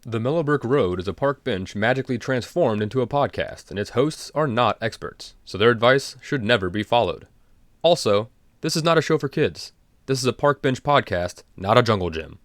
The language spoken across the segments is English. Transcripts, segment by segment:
The Mellow Brick Road is a park bench magically transformed into a podcast, and its hosts are not experts, so their advice should never be followed. Also, this is not a show for kids. This is a park bench podcast, not a jungle gym.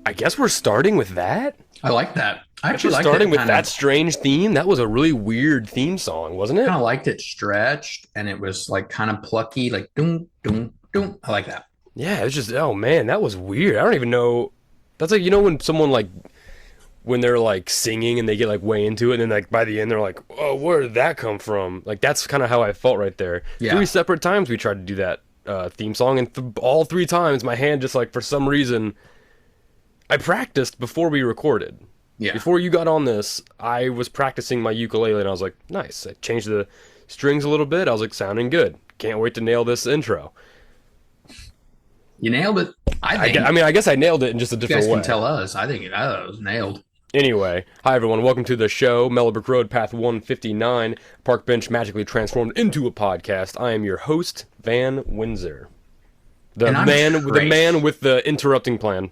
I guess we're starting with that? I like that. I actually like starting with that strange theme. That was a really weird theme song, wasn't it? I kind of liked it stretched, and it was like kind of plucky, like doom, doom, doom. I like that. Yeah, it's just, oh man, that was weird. I don't even know. That's like, you know, when someone like, when they're like singing and they get like way into it, and then like by the end they're like, oh, where did that come from? Like, that's kind of how I felt right there. Yeah. 3 separate times we tried to do that theme song, and all 3 times my hand just like, for some reason, I practiced before we recorded. Yeah. Before you got on this, I was practicing my ukulele, and I was like, nice. I changed the strings a little bit. I was like, sounding good. Can't wait to nail this intro. You nailed it. I guess I nailed it in just a different way. You guys can tell us. I think it was nailed. Anyway, hi everyone. Welcome to the show, Mellow Brick Road, Path 159. Park bench magically transformed into a podcast. I am your host, Van Windsor. The man with the interrupting plan.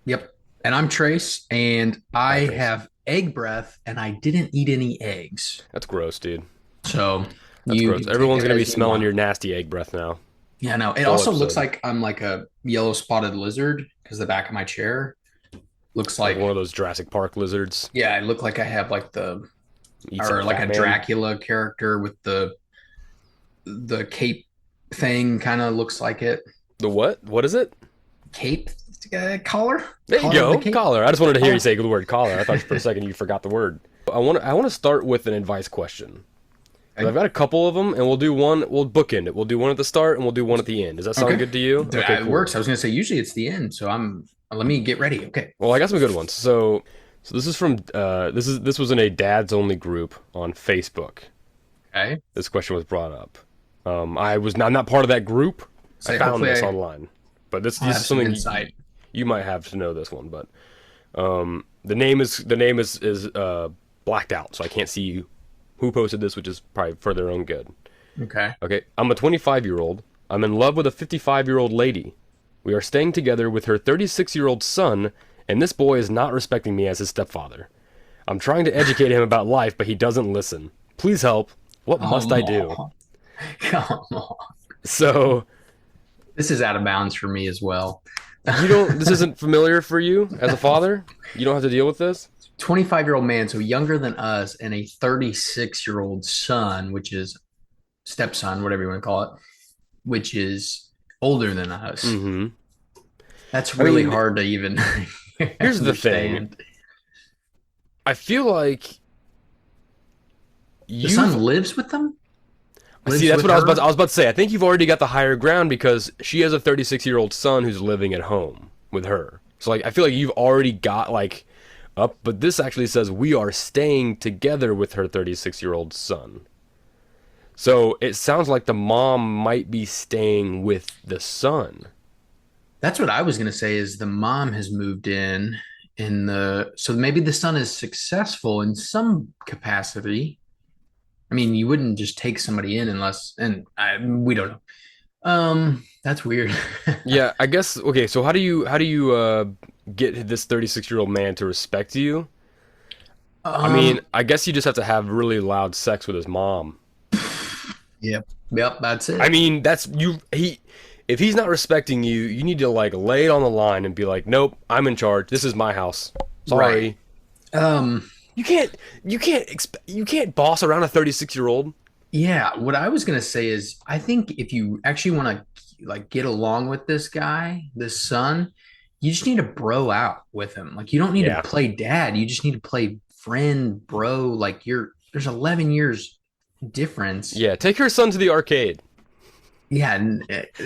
Yep. And I'm Trace, and I have egg breath, and I didn't eat any eggs. That's gross, dude. So that's gross. Everyone's gonna be smelling your nasty egg breath now. Yeah, no. It also looks like I'm like a yellow spotted lizard because the back of my chair looks like one of those Jurassic Park lizards. Yeah, I look like I have like a Dracula character with the cape thing. Kind of looks like it. The what? What is it? Cape. Collar? There you go, collar. I just wanted to hear you say the word collar. I thought for a second you forgot the word. I want to start with an advice question. Okay. I've got a couple of them, and we'll do one. We'll bookend it. We'll do one at the start, and we'll do one at the end. Does that sound good to you? Okay, it works. I was going to say usually it's the end, so let me get ready. Okay. Well, I got some good ones. So this is from this was in a dads only group on Facebook. Okay. This question was brought up. I'm not part of that group. I found this online, but this is something insight. You might have to know this one, but the name is blacked out, so I can't see who posted this, which is probably for their own good. Okay. I'm a 25-year-old. I'm in love with a 55-year-old lady. We are staying together with her 36-year-old son, and this boy is not respecting me as his stepfather. I'm trying to educate him about life, but he doesn't listen. Please help. What must I do? Come on. So this is out of bounds for me as well. This isn't familiar for you as a father? You don't have to deal with this? 25-year-old man, so younger than us, and a 36-year-old son, which is stepson, whatever you want to call it, which is older than us. Mm-hmm. That's really hard to even Here's the thing. I feel like the son lives with them? See, that's what I was about to say. I think you've already got the higher ground because she has a 36-year-old son who's living at home with her. So, like, I feel like you've already got, like, up. But this actually says we are staying together with her 36-year-old son. So it sounds like the mom might be staying with the son. That's what I was going to say is the mom has moved so maybe the son is successful in some capacity. I mean, you wouldn't just take somebody in we don't know. That's weird. Yeah, I guess. Okay, so how do you get this 36-year-old man to respect you? I mean, I guess you just have to have really loud sex with his mom. Yep, that's it. I mean, if he's not respecting you, you need to like lay it on the line and be like, nope, I'm in charge. This is my house. Sorry. Right. You can't boss around a 36-year-old. Yeah, what I was gonna say is, I think if you actually want to like get along with this son, you just need to bro out with him. Like you don't need to play dad. You just need to play friend, bro. Like there's 11 years difference. Yeah, take her son to the arcade. Yeah,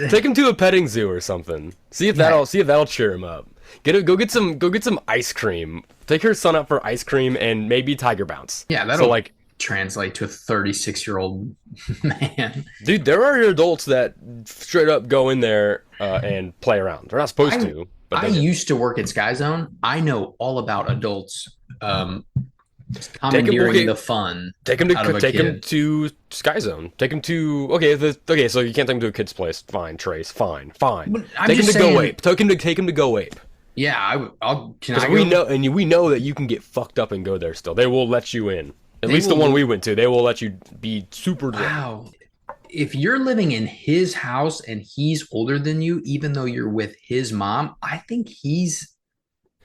take him to a petting zoo or something. See if that'll cheer him up. Go get some ice cream. Take her son out for ice cream and maybe Tiger Bounce. Yeah, that'll translate to a 36-year-old man. Dude, there are adults that straight up go in there and play around. They're not supposed I to, but I they do. used to work at Sky Zone. I know all about adults Take him, commandeering okay, the fun take him out of to a take him kid. to Sky Zone. Take him to okay. So you can't take him to a kid's place. Fine, Trace. Fine, fine. But I'm Take him just to Go saying, Ape. Take him to Go Ape. yeah, I'll can Because I we go? know we know that you can get fucked up and go there still. They will let you in. At They least the one will. we went to, they will let you be super drunk. Wow. If you're living in his house and he's older than you, even though you're with his mom, I think he's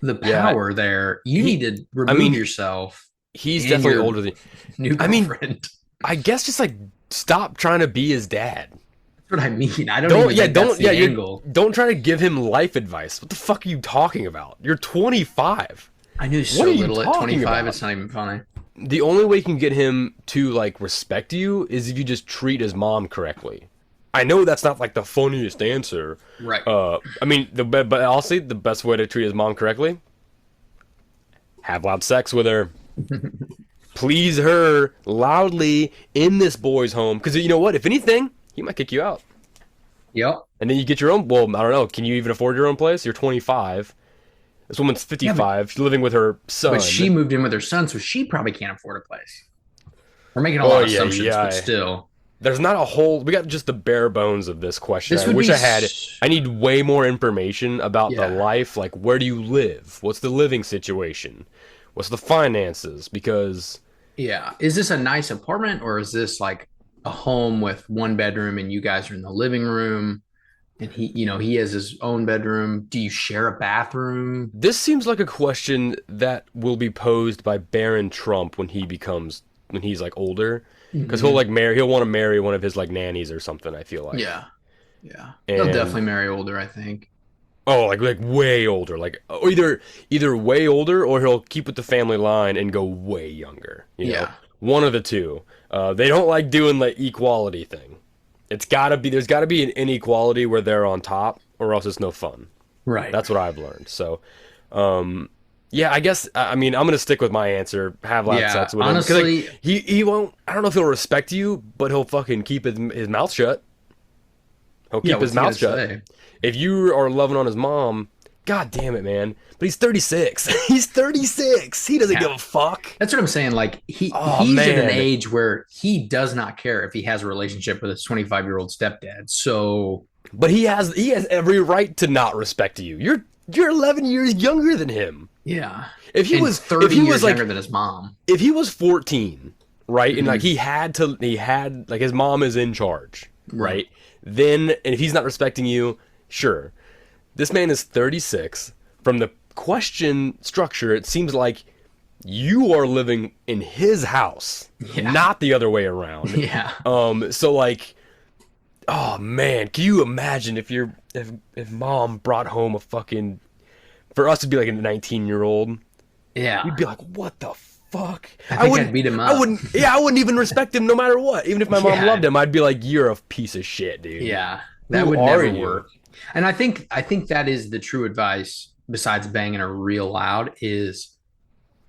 the Yeah, power there. You need he. to I remove mean, yourself he's and definitely your older than. new I mean, girlfriend. I guess just like stop trying to be his dad. That's what I mean. I don't Don't even yeah think that's don't yeah the you're angle. don't try to give him life advice. What the fuck are you talking about? You're 25. I knew What so are you little at talking 25, about? it's not even funny. The only way you can get him to like respect you is if you just treat his mom correctly. I know that's not like the funniest answer. Right. I mean, but honestly, the best way to treat his mom correctly: have loud sex with her, please her loudly in this boy's home. Because you know what? If anything, he might kick you out, Yep. and then you get your own. Well, I don't know. Can you even afford your own place? You're 25. This woman's Yeah, 55. She's living with her but she son. moved in with her son, so she probably can't afford a place. We're making a Oh lot of yeah, assumptions, but yeah. still. There's not a whole. We got just the bare bones of this question. This I would wish be I had. I need way more information about the yeah. life. Like, where do you live? What's the living situation? What's the finances? Because Yeah. Is this a nice apartment or is this like a home with one bedroom and you guys are in the living room and he has his own bedroom? Do you share a bathroom? this seems like a question that will be posed by Baron Trump when he's like older, because Hmm. he'll want to marry one of his like nannies or something. I feel like, Yeah. Yeah. He'll and definitely marry older, I think. oh, like way older, like or either way older or he'll keep with the family line and go way younger. Yeah. One of the two. They don't like doing the equality thing. There's gotta be an inequality where they're on top, or else it's no fun. Right. That's what I've learned. So, yeah, I guess I mean I'm gonna stick with my answer. Have loud Yeah. sex with him because Honestly, he won't. I don't know if he'll respect you, but he'll fucking keep his mouth shut. He'll yeah, keep his what's he gonna mouth shut. say? If you are loving on his mom, god damn it, man. But he's 36. He's 36. He doesn't give Yeah. a fuck. That's what I'm saying. Like Oh he's at an man. age where he does not care if he has a relationship with his 25-year-old stepdad. So But he has every right to not respect you. You're 11 years younger than him. yeah. If he And was 30 years like younger than his mom. if he was 14, right? And like Mhm. he had like his mom is in charge, Right. right? Then and if he's not respecting you, sure. This man is 36. From the question structure, it seems like you are living in his house, Yeah. not the other way around. Yeah. So like, oh man, can you imagine if mom brought home a fucking for us to be like a 19-year-old, Yeah. we'd be like, what the fuck? I think I'd beat him up. I wouldn't even respect him no matter what. Even if my mom Yeah. loved him, I'd be like, you're a piece of shit, dude. Yeah. That Who would are never you? work. And I think that is the true advice besides banging her real loud is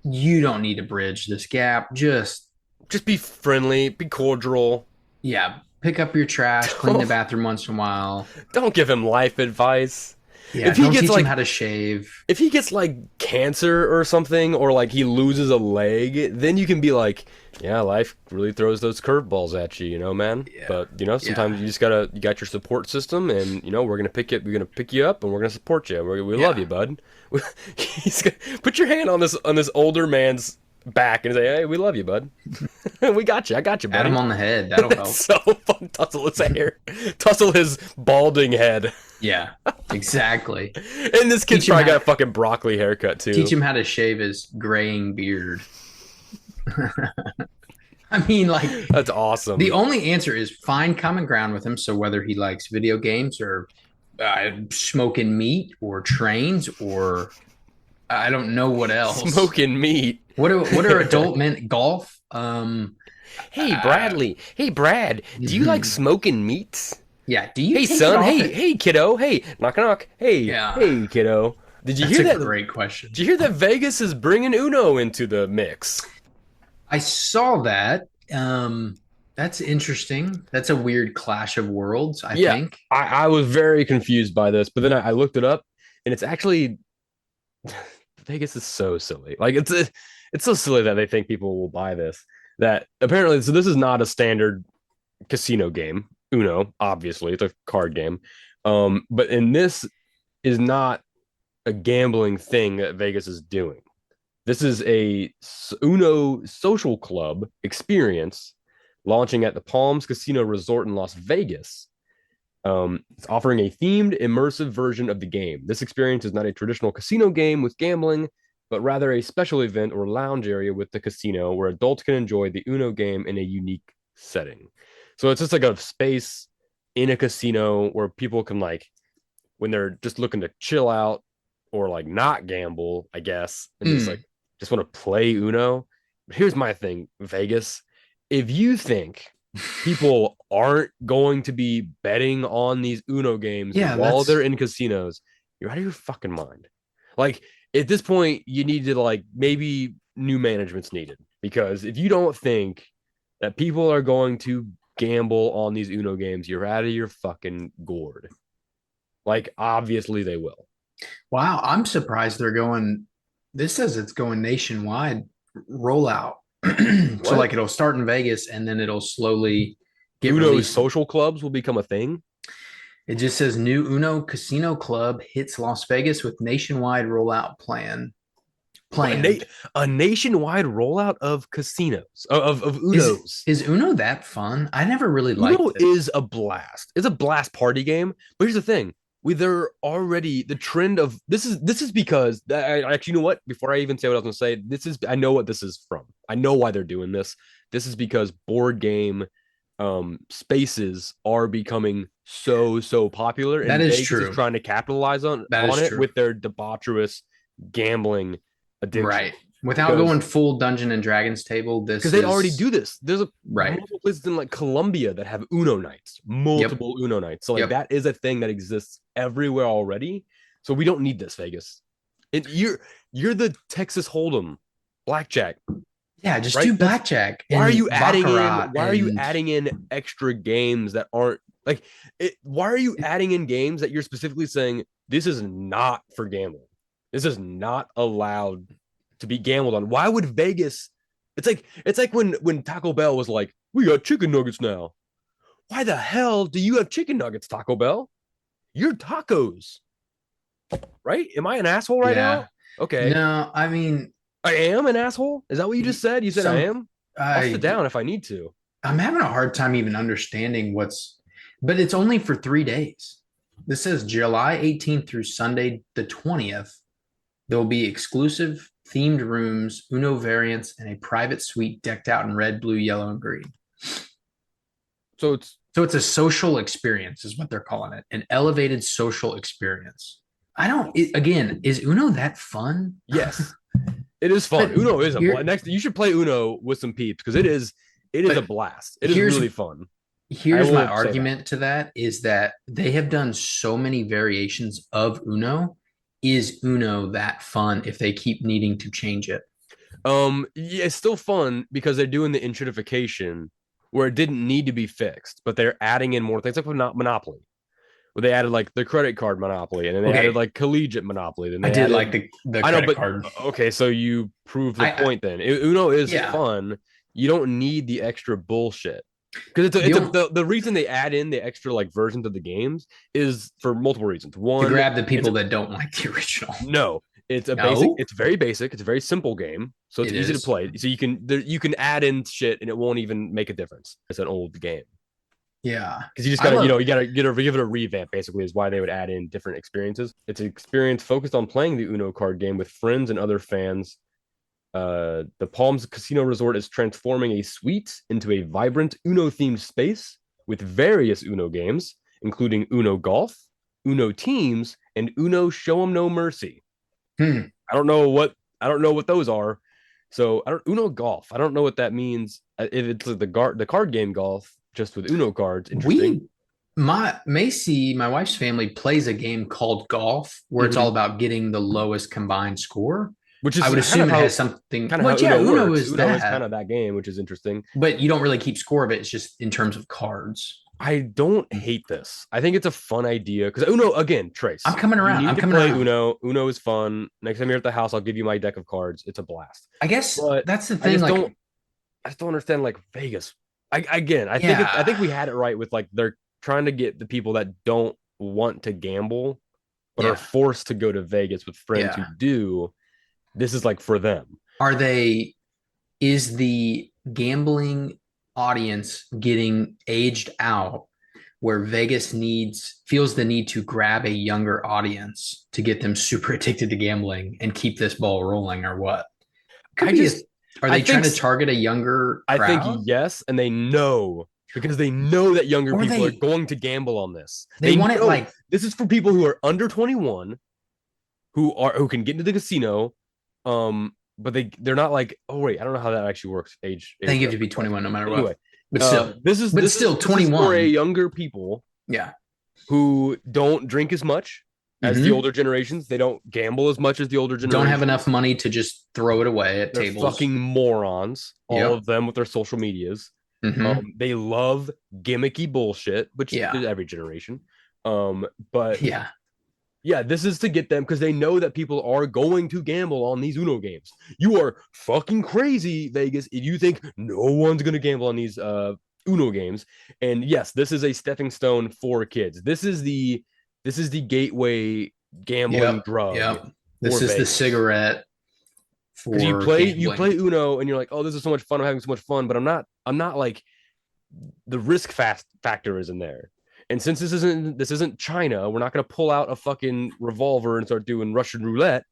you don't need to bridge this gap. Just Just be friendly, be cordial. yeah, pick up your trash, clean the bathroom once in a while. Don't give him life advice. Yeah, If he don't gets teach him like how to shave. if he gets like cancer or something, or like he loses a leg, then you can be like, yeah, life really throws those curveballs at you, man. Yeah. But sometimes you got your support system, and we're gonna pick you up, and we're gonna support you. We love Yeah. you, bud. Put your hand on this older man's back and say, hey, we love you, bud. We got you. I got you, Pat buddy. him on the head. That'll help. So fun. Tussle his hair, tussle his balding head. Yeah, exactly. And this kid's Teach him probably how- got a fucking broccoli haircut too. Teach him how to shave his graying beard. I mean, like, That's awesome. the only answer is find common ground with him. So whether he likes video games or smoking meat or trains or I don't know what else. Smoking meat. What are adult men? Golf. Hey Bradley. Hey Brad. Do you like smoking meats? Yeah. Do you Hey take it son. off Hey kiddo. Hey knock knock. Hey Yeah. hey kiddo. Did you That's hear a that? great question. Did you hear that Vegas is bringing Uno into the mix? I saw that. That's interesting. That's a weird clash of worlds, I Yeah, think. I was very confused by this, but then I looked it up, and it's actually Vegas is so silly. Like it's so silly that they think people will buy this. That apparently, so this is not a standard casino game. Uno, obviously, it's a card game. But in this is not a gambling thing that Vegas is doing. This is a Uno social club experience launching at the Palms Casino Resort in Las Vegas. It's offering a themed, immersive version of the game. This experience is not a traditional casino game with gambling, but rather a special event or lounge area with the casino where adults can enjoy the Uno game in a unique setting. So it's just like a space in a casino where people can like when they're just looking to chill out or like not gamble, I guess, and Hmm. just want to play Uno. But here's my thing, Vegas. If you think people aren't going to be betting on these Uno games Yeah, while they're that's in casinos, you're out of your fucking mind. Like at this point, you need to like maybe new management's needed because if you don't think that people are going to gamble on these Uno games, you're out of your fucking gourd. Like obviously they will. wow. I'm surprised they're going. This says it's going nationwide rollout. So What? like it'll start in Vegas and then it'll slowly get Uno's released. social clubs will become a thing. It just says new Uno Casino Club hits Las Vegas with nationwide rollout plan A, planned. a nationwide rollout of casinos of Is Unos. is Uno that fun? I never really liked Uno it. is a blast. It's a blast party game. But here's the thing: we they're already the trend of this is because I actually, you know what? Before I even say what I was going to say, this is I know what this is from. I know why they're doing this. This is because board game spaces are becoming so popular, That and is Vegas is true. trying to capitalize That on is it true. with their debaucherous gambling addiction. Right. Without Because going full Dungeon and Dragons table, because this they already is do this. There's a right. multiple places in like Colombia that have Uno nights, Yep. multiple Uno nights. So like Yep. that is a thing that exists everywhere already. So we don't need this, Vegas. And you're the Texas Hold'em blackjack, Yeah, just right? do That's blackjack and baccarat why are you and adding in extra games that aren't like it, why are you adding in games that you're specifically saying this is not for gambling? This is not allowed to be gambled on. Why would Vegas it's like when Taco Bell was like, we got chicken nuggets now. Why the hell do you have chicken nuggets, Taco Bell? You're tacos, right? Am I an asshole right yeah. now? Okay. No, I mean I am an asshole? Is that what you just said? You said I some am? I'll sit I down if I need to. I'm having a hard time even understanding but it's only for 3 days. This says July 18th through Sunday the 20th. There will be exclusive themed rooms, Uno variants, and a private suite decked out in red, blue, yellow, and green. So it's So it's a social experience, is what they're calling it, an elevated social experience. I don't. Again, is Uno that fun? yes, it is fun. But Uno is a blast. here, Next, you should play Uno with some peeps because it is a but blast. It is here's really fun. I here's my will say that. argument to that is that they have done so many variations of Uno. Is Uno that fun if they keep needing to change it? Yeah, it's still fun because they're doing the introdification where it didn't need to be fixed, but they're adding in more things like Monopoly, where they added like the credit card Monopoly, and then they added Okay, like collegiate Monopoly. Then I they did added, like the I know, credit but card. okay, so you prove the I point then. Uno is yeah. fun. You don't need the extra bullshit. Because The only, the reason they add in the extra like versions of the games is for multiple reasons. to One, grab the it's people that don't like the original. no, it's a basic. No, It's very basic. It's a very simple game, so it's it easy to is. play. So you can add in shit, and it won't even make a difference. It's an old game Yeah. because you just I gotta love you gotta give it a revamp. Basically, is why they would add in different experiences. It's an experience focused on playing the Uno card game with friends and other fans. The Palms Casino Resort is transforming a suite into a vibrant Uno themed space with various Uno games, including Uno Golf, Uno Teams, and Uno Show 'em No Mercy. hmm. I don't know what those are. So I don't Uno Golf. I don't know what that means. If it's the card game golf just with Uno cards, interesting. We my Macy, my wife's family plays a game called golf where it's all Mm-hmm. about getting the lowest combined score. which I is would kind of assume it has something. how Well, yeah, Uno Uno works. is Uno is that, kind of that game, which is interesting. but you don't really keep score of it. It's just in terms of cards. I don't hate this. I think it's a fun idea because Uno again, I'm Trace. coming You around. need I'm to coming play around. Uno. Uno is fun. Next time you're at the house, I'll give you my deck of cards. It's a blast. I guess But that's the I thing. just Like, don't. I just don't understand like Vegas. Again, I yeah, think we had it right with like they're trying to get the people that don't want to gamble but are yeah, forced to go to Vegas with friends who yeah. do. This is like for them. Are they? Is the gambling audience getting aged out where Vegas feels the need to grab a younger audience to get them super addicted to gambling and keep this ball rolling, or what? Could I be just are I they trying think to target a younger I think crowd? yes, and they know because they know that younger Or people are they going to gamble on this. they They want it know like this is for people who are under 21 who can get into the casino. But they're not like, oh wait, I don't know how that actually works. they Age have to be wise. 21 no matter what. Anyway, But still, this is for a 21. younger people Yeah. who don't drink as much as the Hmm. older generations. They don't gamble as much as the older Don't have enough generations. money to just throw it away at They're tables. fucking morons, all Yep. of them with their social medias. Hmm. They love gimmicky bullshit, which Yeah. is every generation. But Yeah. yeah, this is to get them because they know that people are going to gamble on these Uno games. You are fucking crazy, Vegas, if you think no one's gonna gamble on these Uno games. And yes, this is a stepping stone for kids. This is the gateway gambling Yep. drug Yep. for This is the Vegas. cigarette Because for you gambling. play Uno and you're like, oh, this is so much fun. I'm having so much fun, but I'm not like the risk fast factor isn't there. And since this isn't China, we're not gonna pull out a fucking revolver and start doing Russian roulette.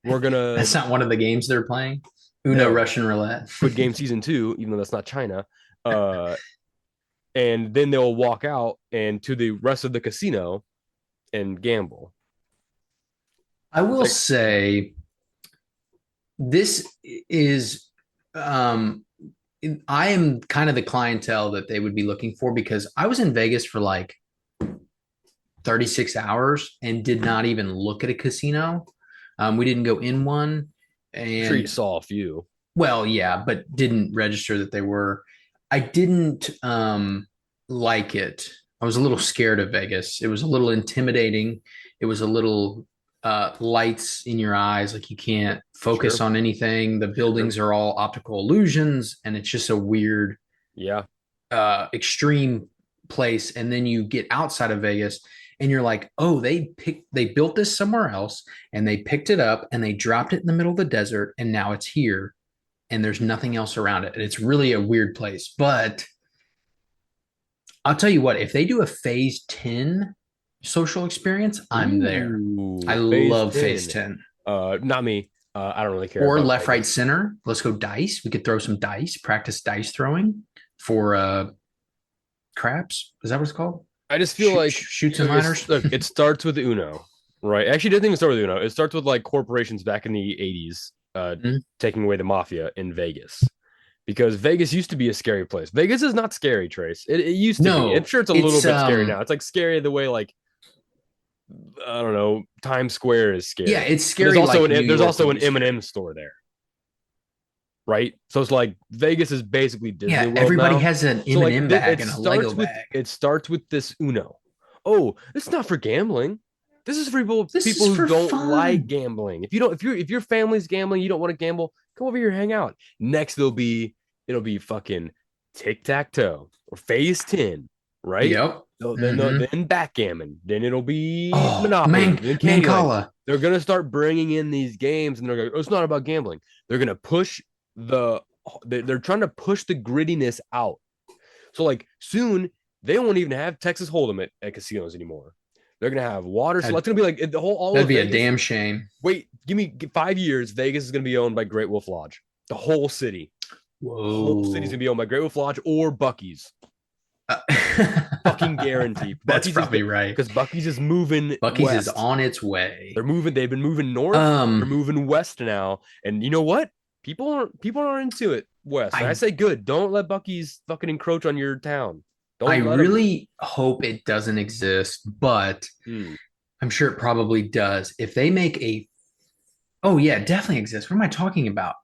We're gonna That's not one of the games they're playing. Uno no Russian roulette. Squid Game season 2, even though that's not China. Uh, and then they'll walk out and to the rest of the casino and gamble. I It's will like, say this is um I am kind of the clientele that they would be looking for because I was in Vegas for like 36 hours and did not even look at a casino. We didn't go in one. I'm sure you And saw a few. well, yeah, but didn't register that they were. I didn't like it. I was a little scared of Vegas. It was a little intimidating. It was a little lights in your eyes, like you can't focus Sure, on anything. The sure. buildings are all optical illusions, and it's just a weird, Yeah. extreme place. And then you get outside of Vegas, and you're like, oh, they built this somewhere else, and they picked it up, and they dropped it in the middle of the desert, and now it's here and there's nothing else around it. And it's really a weird place. But I'll tell you what, if they do a phase 10 social experience, I'm there. I Ooh, phase love phase 10. 10. Not me. I don't really care Or about left, right, Vegas. center. Let's go dice. We could throw some dice, practice dice throwing for craps. Is that what it's called? I just feel like Shoots and liners. look, it starts with Uno, right? Actually, it doesn't even start with Uno. It starts with like corporations back in the 80s Mhm. taking away the mafia in Vegas. Because Vegas used to be a scary place. Vegas is not scary, Trace. It used to be. I'm No, sure it's a little it's bit scary now. It's like scary the way like I don't know, Times Square is yeah, scary. it's scary like New There's York also would an be scary. M&M store there, right? So it's like Vegas is basically Disney Yeah, World everybody now. has an So like M&M bag and a Lego bag. it starts with this Uno. Oh, it's not for gambling. This is for This is people who for don't like fun. gambling. If you don't if your family's gambling, you don't want to gamble, come over here hang out. Next it'll be fucking tic-tac-toe or phase 10, right? Yep. So Hmm. then backgammon, then it'll be Oh, Monopoly, then Candyland. Mancala. They're gonna start bringing in these games, and they're going, oh, it's not about gambling. They're gonna push the they're trying to push the grittiness out. So like soon they won't even have Texas Hold'em at casinos anymore. They're gonna have water. So That'd, it's gonna be like the whole all that'd of be a Vegas. damn shame. Wait, give me 5 years. Vegas is gonna be owned by Great Wolf Lodge. The whole city. The whole city's gonna Whoa. be owned by Great Wolf Lodge or Bucky's. Uh, Fucking guarantee. that's Bucky's is probably right. because Bucky's is moving Bucky's is west. on its way. They're moving. They've been moving north. They're Um, moving west now. And you know what? People aren't into it west. And I I say good. Don't let Bucky's fucking encroach on your town. I Don't let them. really hope it doesn't exist, but Hmm. I'm sure it probably does. If they make a Oh yeah, it definitely exists. What am I talking about?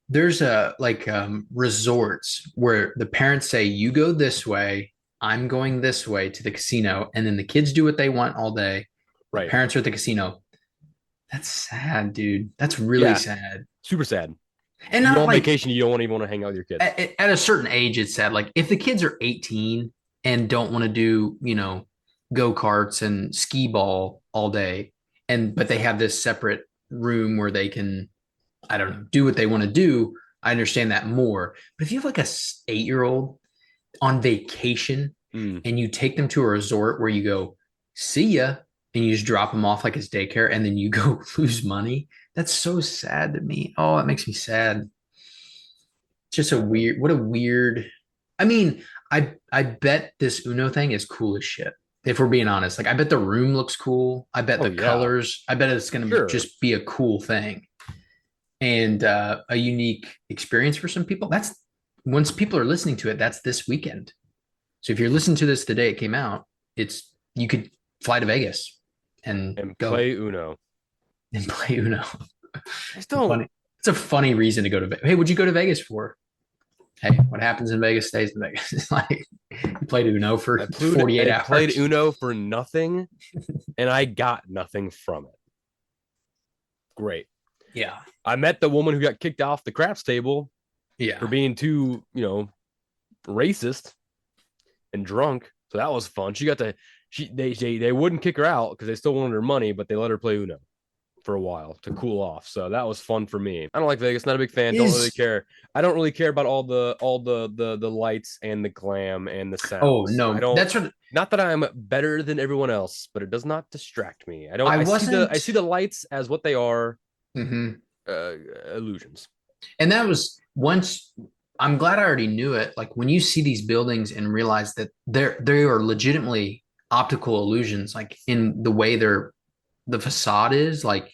There's a like resorts where the parents say you go this way, I'm going this way to the casino, and then the kids do what they want all day. The Right. parents are at the casino. That's sad, dude. That's really Yeah. sad. Super sad. And You go not on like vacation, you don't even want to hang out with your kids. at a certain age, it's sad. Like if the kids are 18 and don't want to do, go-karts and skee ball all day, and but they have this separate room where they can, I don't know, do what they want to do. I understand that more. But if you have like a 8-year-old on vacation Mm. and you take them to a resort where you go, see ya, and you just drop them off like it's daycare and then you go lose money, that's so sad to me. Oh, it makes me sad. Just a weird, what a weird. I mean, I bet this Uno thing is cool as shit. If we're being honest, like I bet the room looks cool. I bet Oh the yeah. colors. I bet it's gonna Sure. just be a cool thing and a unique experience for some people. That's once people are listening to it. That's this weekend. So if you're listening to this the day it came out, it's you could fly to Vegas and And go play Uno. and play Uno. I just It's don't. funny. It's a funny reason to go to Vegas. Hey, what'd you go to Vegas for? Hey, what happens in Vegas stays in Vegas. It's like you played Uno for 48 I played hours. Uno for nothing, and I got nothing from it. Great. Yeah. I met the woman who got kicked off the craps table for Yeah. being too, racist and drunk. So that was fun. She got to they wouldn't kick her out because they still wanted her money, but they let her play Uno for a while to cool off. So that was fun for me. I don't like Vegas, not a big fan, don't really Is care. I don't really care about all the lights and the glam and the oh sounds. I no, don't, that's what not that I'm better than everyone else, but it does not distract me. I don't I I wasn't. see the lights as what they are, Mhm. uh, illusions. And that was once I'm glad I already knew it. Like when you see these buildings and realize that they are legitimately optical illusions, like in the way the facade is, like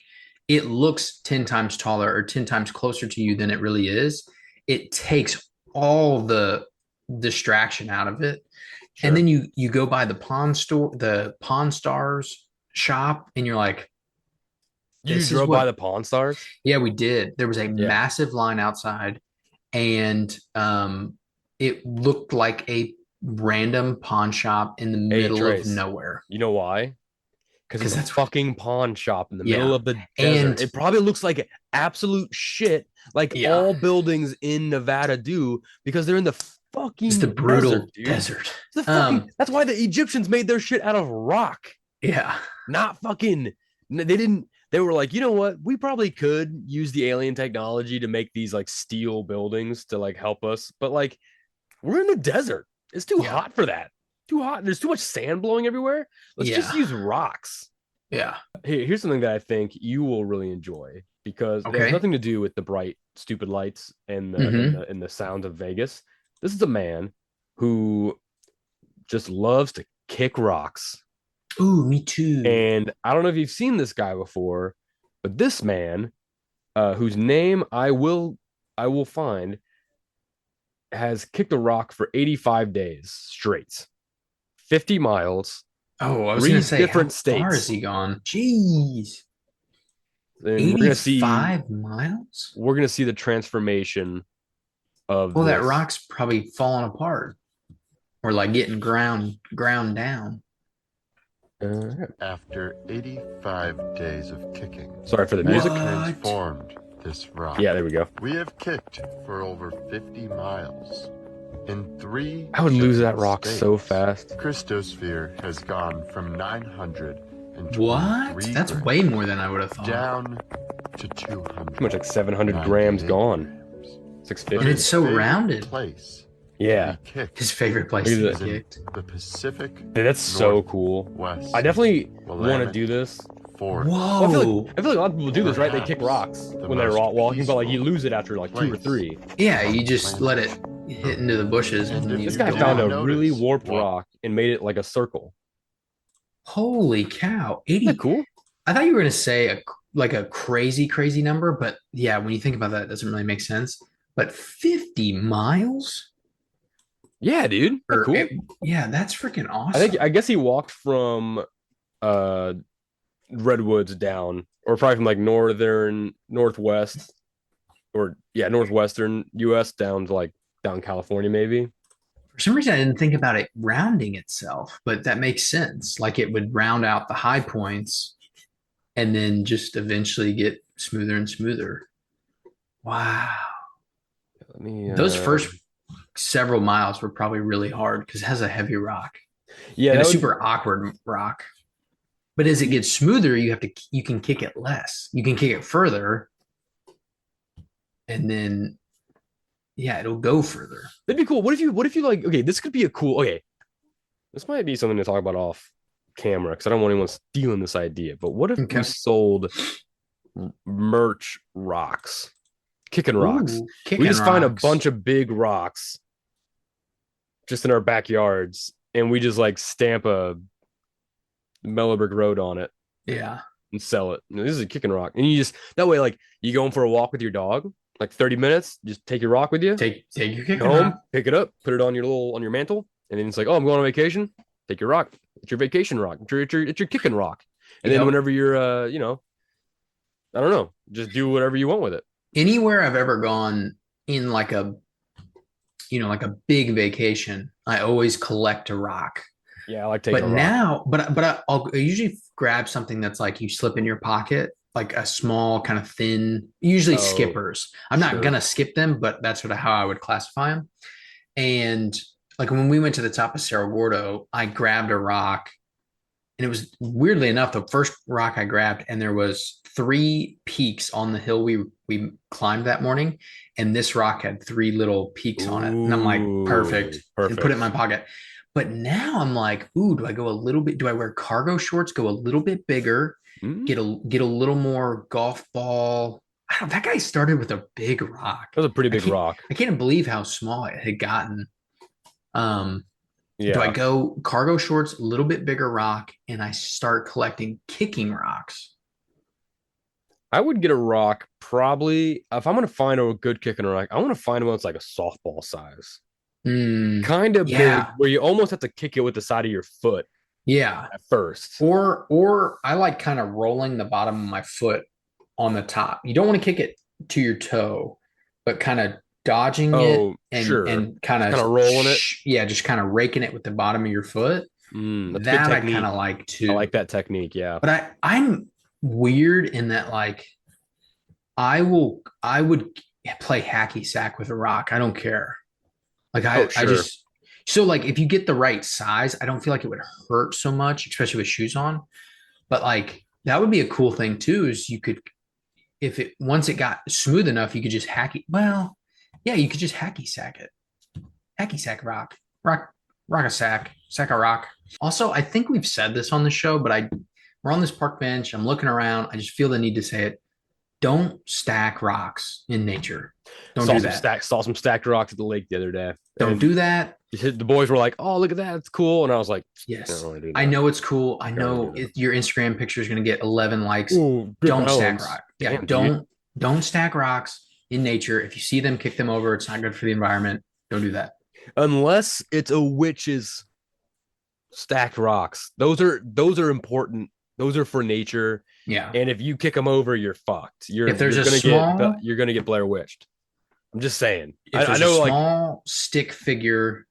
it looks 10 times taller or 10 times closer to you than it really is. It takes all the distraction out of it. And Sure. then you go by the pawn store, the Pawn Stars shop, and you're like, You this is drove by what, the Pawn Stars? yeah, we did. There was a Yeah. massive line outside, and it looked like a random pawn shop in the Hey, middle of Trace, nowhere. you know why? Because it's Because a that's what, fucking pawn shop in the middle yeah. of the desert. And It probably looks like absolute shit, like yeah, all buildings in Nevada do, because they're in the just the fucking desert, brutal dude. desert. It's the fucking. That's why the Egyptians made their shit out of rock, Yeah. not fucking. They didn't. They were like, you know what? We probably could use the alien technology to make these like steel buildings to like help us, but like we're in the desert. It's too Yeah. hot for that. Too hot. There's too much sand blowing everywhere. Let's just Yeah. use rocks. Yeah. Here's something that I think you will really enjoy because it has Okay. nothing to do with the bright, stupid lights and Mm-hmm. the sound of Vegas. This is a man who just loves to kick rocks. Ooh, me too. And I don't know if you've seen this guy before, but this man, whose name I will find, has kicked a rock for 85 days straight, 50 miles, Oh, I was three gonna say, how different far has states. he gone? Jeez. And 85 miles? we're gonna see the transformation of Well, that this. rock's probably falling apart or like getting ground down. After 85 days of kicking, Sorry for the we have music. What? transformed this rock. Yeah, there we go. We have kicked for over 50 miles in three I would lose that different rock states. so fast. Christosphere has gone from 923 What? That's grams way more than I would have thought. down to 200. Pretty much like 700 grams gone. But 650. And it's his so favorite rounded. place Yeah. he kicked His favorite place Look to at be is in kicked. the Pacific Dude, that's so cool. Northwest I definitely want to Willamette do this. Forest. Well, Whoa. I feel like a lot of people do this, right? They kick Perhaps rocks the when they're most walking, but like you peaceful lose it after like two or place. three. Yeah, you just let it hit into the bushes and And then if you This you guy go didn't found a on. really notice warped what rock and made it like a circle. Holy cow. Isn't that 80. cool? I thought you were going to say like a crazy, crazy number, but yeah, when you think about that, it doesn't really make sense. But 50 miles? Yeah, dude. Isn't that Or cool? yeah, that's freaking awesome. I guess he walked from uh Redwoods down or probably from like northwest, or yeah, northwestern U.S. down to like down California, maybe. For some reason, I didn't think about it rounding itself, but that makes sense. Like it would round out the high points and then just eventually get smoother and smoother. Wow. Let me. Those first several miles were probably really hard because it has a heavy rock Yeah, and a that would. super awkward rock. But as it gets smoother, you can kick it less. You can kick it further, and then yeah, it'll go further. That'd be cool. What if you like? Okay, this could be a cool. Okay, this might be something to talk about off camera because I don't want anyone stealing this idea. But what if we Okay. sold merch rocks, kicking rocks? Ooh, We kicking just find a rocks. bunch of big rocks just in our backyards, and we just like stamp a Mellow Brick Road on it Yeah. and sell it. This is a kicking rock, and you just that way, like you going for a walk with your dog, like 30 minutes, just take your rock with you, Take your go kicking home, rock. pick it up, put it on your little on your mantle, and then it's like, oh, I'm going on vacation. Take your rock. It's your vacation rock. It's your kicking rock. And then Yep. whenever you're, I don't know, just do whatever you want with it. Anywhere I've ever gone in like a like a big vacation, I always collect a rock. Yeah, I like taking But a rock. now, I usually grab something that's like you slip in your pocket, like a small kind of thin, usually Oh, skippers. I'm not sure. gonna skip them, but that's sort of how I would classify them. And like when we went to the top of Cerro Gordo, I grabbed a rock, and it was weirdly enough the first rock I grabbed, and there was three peaks on the hill we climbed that morning, and this rock had three little peaks on it, and I'm like, perfect, Ooh, and put it in my perfect. pocket. But now I'm like, ooh, do I go a little bit? Do I wear cargo shorts? Go a little bit bigger, Mm, get a little more golf ball. I don't. That guy started with a big rock. that was a pretty big rock. I can't believe how small it had gotten. Um, do I Yeah. go cargo shorts, a little bit bigger rock, and I start collecting kicking rocks? I would get a rock probably if I'm gonna find a good kicking rock. I want to find one that's like a softball size, kind of big, Yeah, where you almost have to kick it with the side of your foot yeah. at first. Or I like kind of rolling the bottom of my foot on the top. You don't want to kick it to your toe, but kind of dodging it Oh, sure. and kind Just of kind of rolling it. yeah, just kind of raking it with the bottom of your foot. That's a good That I kind technique. of like I like too. that technique. Yeah. But I'm weird in that like I would play hacky sack with a rock. I don't care. Like Oh, I sure. just so like if you get the right size, I don't feel like it would hurt so much, especially with shoes on. But like that would be a cool thing too, is you could if it once it got smooth enough, you could just hacky. Well, yeah, you could just hacky sack it. Hacky sack rock a sack a rock. Also, I think we've said this on the show, but we're on this park bench. I'm looking around. I just feel the need to say it. Don't stack rocks in nature. Don't do that. Saw some stacked rocks at the lake the other day, Don't and do that. the boys were like, "Oh, look at that, it's cool," and I was like, "I don't Yes. really do I that. know it's cool. I I don't really know do your Instagram picture is going to get 11 likes. that." Ooh, good Don't stack bones. rock. Yeah, Damn, dude. don't stack rocks in nature. If you see them, kick them over. It's not good for the environment. Don't do that. Unless it's a witch's stacked rocks. Those are important. Those are for nature. Yeah. And if you kick them over, you're fucked. If there's a small You're gonna get Blair Witched. I'm just saying. if I there's a know like small stick figure,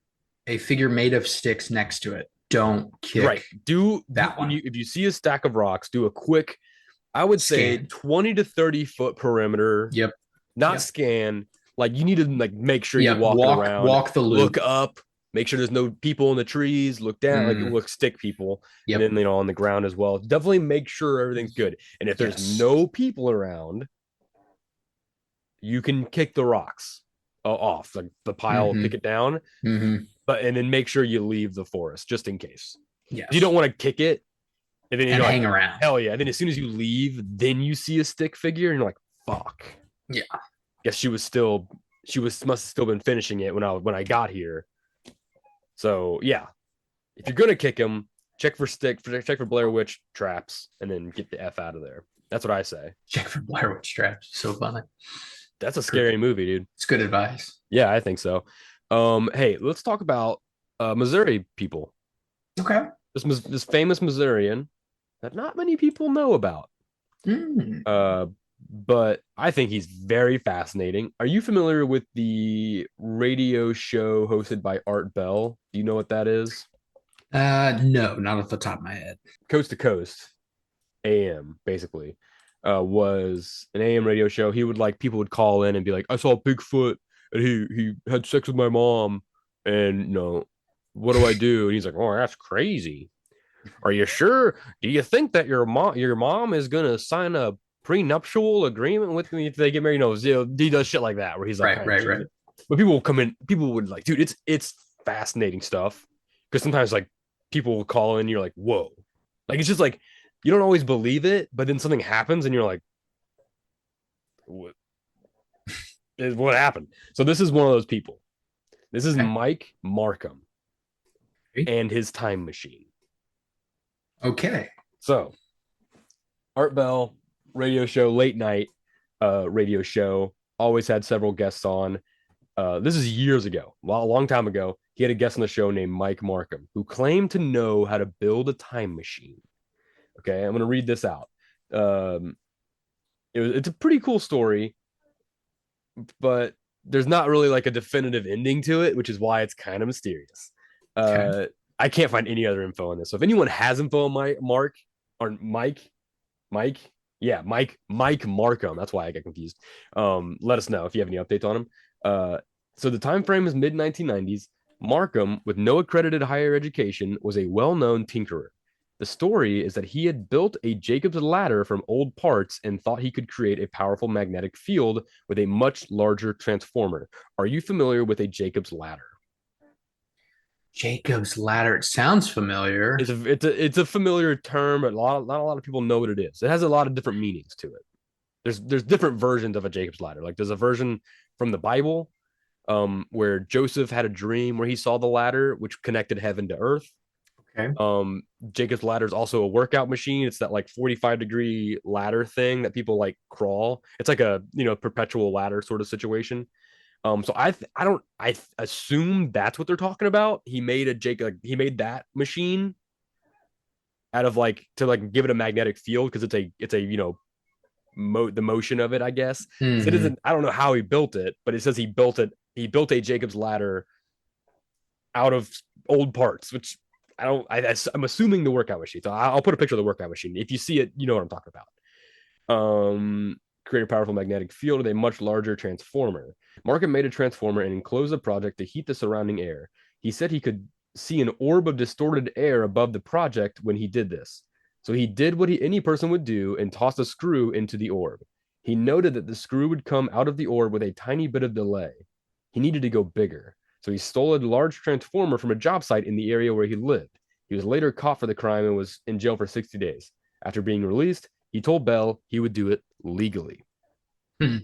a figure made of sticks next to it, don't right. kick Do that when one. you if you see a stack of rocks, do a quick, I would say Scan. 20 to 30 foot perimeter, Yep. not Yep. scan. Like you need to like make sure you're Yep. walking around, Walk the look loop. up, make sure there's no people in the trees, look down, like Mm, look stick people, and yep. then on the ground as well. Definitely make sure everything's good. And if there's Yes. no people around, you can kick the rocks off, like the pile, Mm-hmm. kick it down, Mm-hmm. but and then make sure you leave the forest just in case. You don't Yes. want to kick it, and then And you're like, hang around. hell yeah. And then as soon as you leave, then you see a stick figure, and you're like, fuck. Yeah. Guess she must have still been finishing it when I got here. So yeah, if you're gonna kick him, check for Blair Witch traps, and then get the f out of there. That's what I say. Check for Blair Witch traps. So funny. That's a scary movie, dude. It's good advice. Yeah, I think so. Hey, let's talk about Missouri people. Okay. This famous Missourian that not many people know about. Mm. But I think he's very fascinating. Are you familiar with the radio show hosted by Art Bell? Do you know what that is? No, not off the top of my head. Coast to Coast AM, basically, was an AM radio show. He would like people would call in and be like, "I saw Bigfoot, and he had sex with my mom, and what do I do?" And he's like, "Oh, that's crazy. Are you sure? Do you think that your mom is gonna sign a prenuptial agreement with me if they get married?" No, he does shit like that where he's like Right, kind of right, right. cheesy. But people will come in, people would like, dude, it's fascinating stuff because sometimes like people will call in, and you're like, whoa, like it's just like you don't always believe it, but then something happens, and you're like, what happened? So this is one of those people. This is Okay. Mike Markham and his time machine. Okay. So Art Bell radio show, late night radio show, always had several guests on. This is years ago, well, a long time ago. He had a guest on the show named Mike Markham who claimed to know how to build a time machine. Okay, I'm going to read this out. Um, it's a pretty cool story, but there's not really like a definitive ending to it, which is why it's kind of mysterious. Okay. Uh, I can't find any other info on this. So if anyone has info on Mark or Mike, yeah, Mike Markham. That's why I get confused. Let us know if you have any updates on him. So the time frame is mid 1990s. Markham, with no accredited higher education, was a well-known tinkerer. The story is that he had built a Jacob's ladder from old parts and thought he could create a powerful magnetic field with a much larger transformer. Are you familiar with a Jacob's ladder? Jacob's ladder. It sounds familiar. It's a familiar term, but not a lot of people know what it is. It has a lot of different meanings to it. There's different versions of a Jacob's ladder. Like there's a version from the Bible, where Joseph had a dream where he saw the ladder, which connected heaven to earth. Okay. Jacob's ladder is also a workout machine. It's that like 45-degree ladder thing that people like crawl. It's like a perpetual ladder sort of situation. So I assume that's what they're talking about. He made he made that machine out of like to like give it a magnetic field because it's a the motion of it, I guess. It Hmm. isn't. I don't know how he built it, but it says he built it. He built a Jacob's ladder out of old parts, which I don't. I'm assuming the workout machine. So I'll put a picture of the workout machine. If you see it, you know what I'm talking about. Create a powerful magnetic field with a much larger transformer. Markham made a transformer and enclosed the project to heat the surrounding air. He said he could see an orb of distorted air above the project when he did this. So he did what any person would do and tossed a screw into the orb. He noted that the screw would come out of the orb with a tiny bit of delay. He needed to go bigger. So he stole a large transformer from a job site in the area where he lived. He was later caught for the crime and was in jail for 60 days. After being released, he told Bell he would do it legally. Hmm.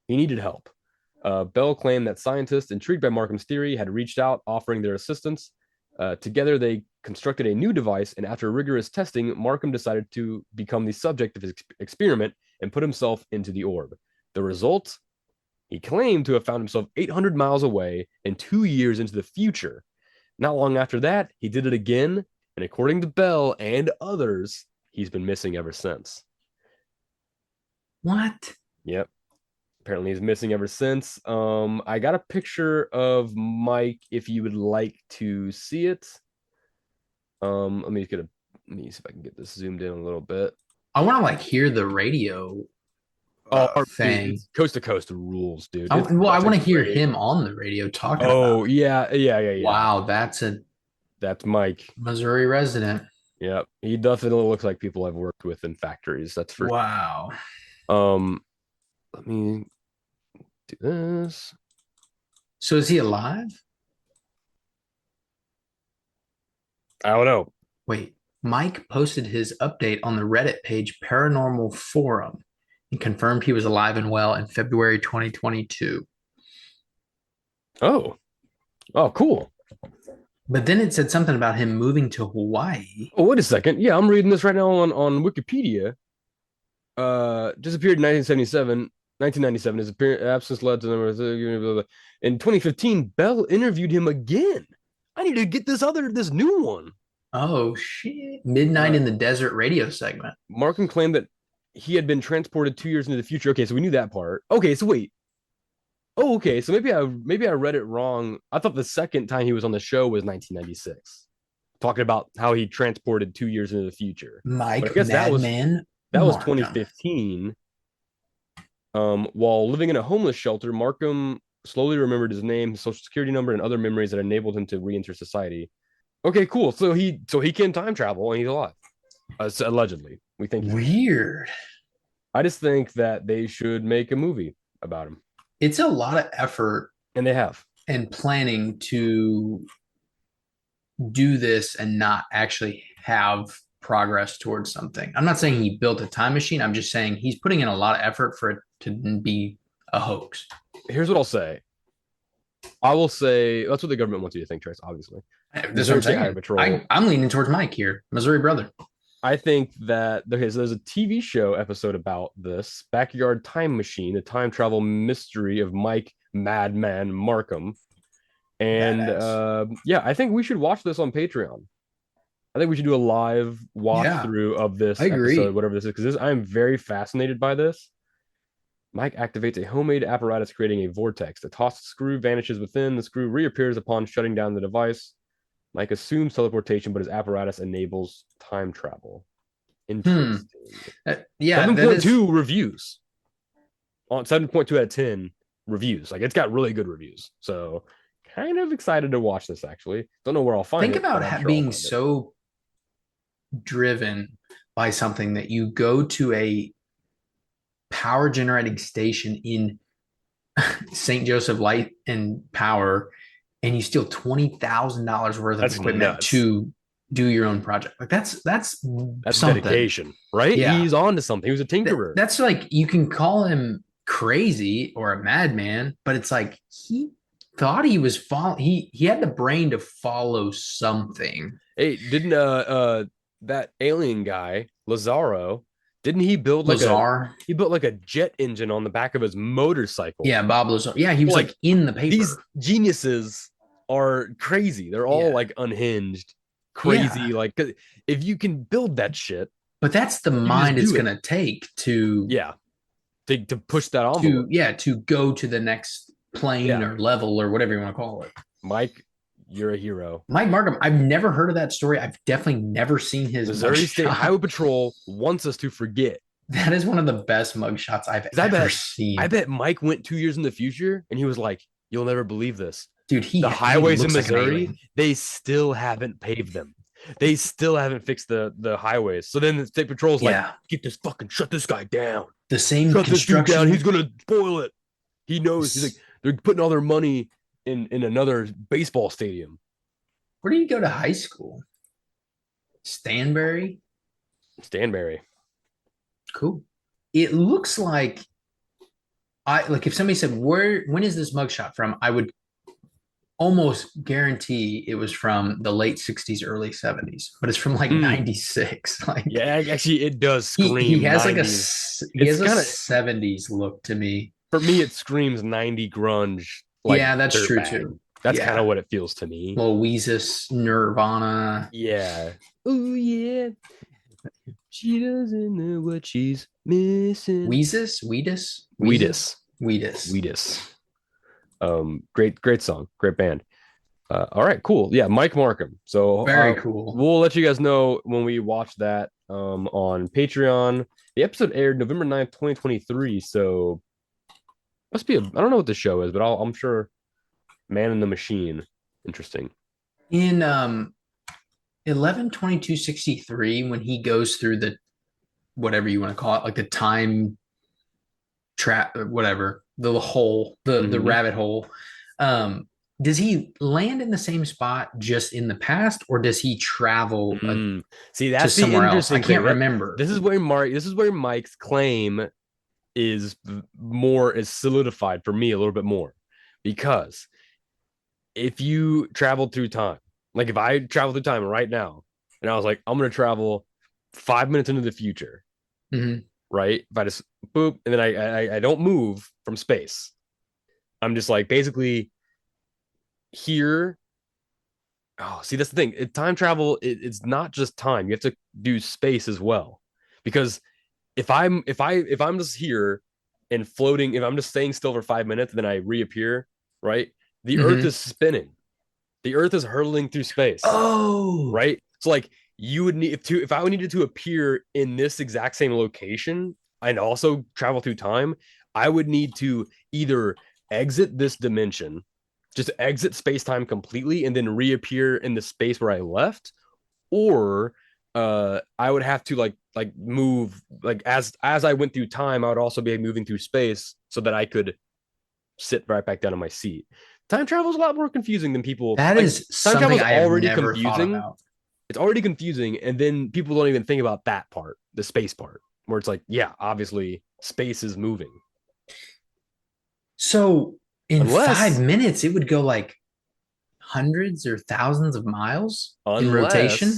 He needed help. Bell claimed that scientists, intrigued by Markham's theory, had reached out offering their assistance. Together, they constructed a new device, and after rigorous testing, Markham decided to become the subject of his experiment and put himself into the orb. The result? He claimed to have found himself 800 miles away and 2 years into the future. Not long after that, he did it again, and according to Bell and others, he's been missing ever since. What? Yep. Apparently he's missing ever since. I got a picture of Mike if you would like to see it. Let me see if I can get this zoomed in a little bit. I want to like hear the radio Dude, thing. it's coast to coast rules, dude. It's I such a want to hear great. him on the radio talking about Oh it. yeah. Wow, that's a That's Mike. Missouri resident. Yep, he definitely looks like people I've worked with in factories. That's for. Wow. Um, let me do this. So is he alive? I don't know. Wait, Mike posted his update on the Reddit page Paranormal Forum and confirmed he was alive and well in February 2022. Oh, oh, cool. But then it said something about him moving to Hawaii. Oh, wait a second. Yeah, I'm reading this right now on Wikipedia. Disappeared in 1977. 1997. His absence led to the in 2015. Bell interviewed him again. I need to get this new one. Oh shit. Midnight Uh, in the Desert radio segment. Markham claimed that he had been transported 2 years into the future. Okay, so we knew that part. Okay, so wait. Oh, okay. So maybe I read it wrong. I thought the second time he was on the show was 1996, talking about how he transported 2 years into the future. But I Mike guess Madman that was Markham. 2015. While living in a homeless shelter, Markham slowly remembered his name, his social security number, and other memories that enabled him to re-enter society. Okay, cool. So he can time travel and he's alive. Allegedly, we think he's alive. Weird. I just think that they should make a movie about him, It's a lot of effort and they have. and planning to do this and not actually have progress towards something. I'm not saying he built a time machine. I'm just saying he's putting in a lot of effort for it to be a hoax. Here's what I'll say. I will say that's what the government wants you to think, Trace. Obviously, That's what I'm saying. Patrol. I'm leaning towards Mike here, Missouri brother. I think that okay, so there's a TV show episode about this backyard time machine, the time travel mystery of Mike Madman Markham, and yeah, I think we should watch this on Patreon. I think we should do a live watch through of this episode, whatever this is, because I am very fascinated by this. Mike activates a homemade apparatus creating a vortex. The tossed screw vanishes within. The screw reappears upon shutting down the device. Mike assumes teleportation, but his apparatus enables time travel. Interesting. Yeah, 7.2 reviews. On 7.2 out of 10 reviews. Like, it's got really good reviews. So, kind of excited to watch this, actually. Don't know where I'll find it. Think about being so driven by something that you go to a power generating station in St. Joseph Light and Power, and you steal $20,000 worth of equipment to do your own project. Like that's something. Dedication, right? Yeah. He's on to something. He was a tinkerer. That's like, you can call him crazy or a madman, but it's like he thought he was he had the brain to follow something. Hey, didn't that alien guy Lazaro, didn't he build like a jet engine on the back of his motorcycle? Yeah, Bob Lazar. Yeah, he was like in the paper. These geniuses are crazy. They're all like unhinged, crazy. Like, if you can build that shit, but that's the mind it's gonna take to to push that envelope. To go to the next plane or level or whatever you want to call it. Mike, you're a hero. Mike Markham, I've never heard of that story. I've definitely never seen his Missouri State Highway Patrol wants us to forget. That is one of the best mugshots I've ever seen. I bet Mike went 2 years in the future and he was like, "You'll never believe this, dude." The highways in Missouri, they still haven't paved them. They still haven't fixed the highways. So then the state patrol's like, shut this guy down. The same shut this dude down. He's gonna spoil it. He knows. He's like, they're putting all their money in another baseball stadium. Where do you go to high school? Stanberry. Cool. It looks like if somebody said, when is this mugshot from? I would almost guarantee it was from the late 60s, early 70s, but it's from like 96. Like, yeah, actually it does scream. He has 90s. He has a 70s look to me. For me, it screams 90 grunge. Like, yeah, that's true too. That's kind of what it feels to me. Well, Weezus, Nirvana. Yeah. Oh yeah. She doesn't know what she's missing. Weezus. Great song, great band. All right, cool. Yeah, Mike Markham. So very cool. We'll let you guys know when we watch that on Patreon. The episode aired November 9th, 2023. So must be I don't know what the show is, but I'm sure Man in the Machine. Interesting. In 11/22/63, when he goes through the whatever you want to call it, like the time trap, whatever, the hole, the rabbit hole, does he land in the same spot just in the past, or does he travel see that's to somewhere else? I can't thing. remember. This is where Mike's claim is solidified for me a little bit more, because if you travel through time, like if I travel through time right now and I was like, I'm going to travel 5 minutes into the future, right? If I just boop, and then I don't move from space, I'm just like basically here. Oh, see, that's the thing. Time travel, it's not just time. You have to do space as well, because if I'm just here and floating, if I'm just staying still for 5 minutes, then I reappear, right? The Earth Hmm. is spinning. The Earth is hurtling through space, Oh, right? So like you would need if I needed to appear in this exact same location and also travel through time, I would need to either exit this dimension, just exit space time completely, and then reappear in the space where I left, or I would have to like move like as I went through time, I would also be moving through space so that I could sit right back down in my seat. Time travel is a lot more confusing than people that like. is Time travel something is I have already never thought confusing. about. It's already confusing, and then people don't even think about that part, the space part, where it's like, yeah, obviously space is moving. So in five Unless minutes, it would go like hundreds or thousands of miles in rotation.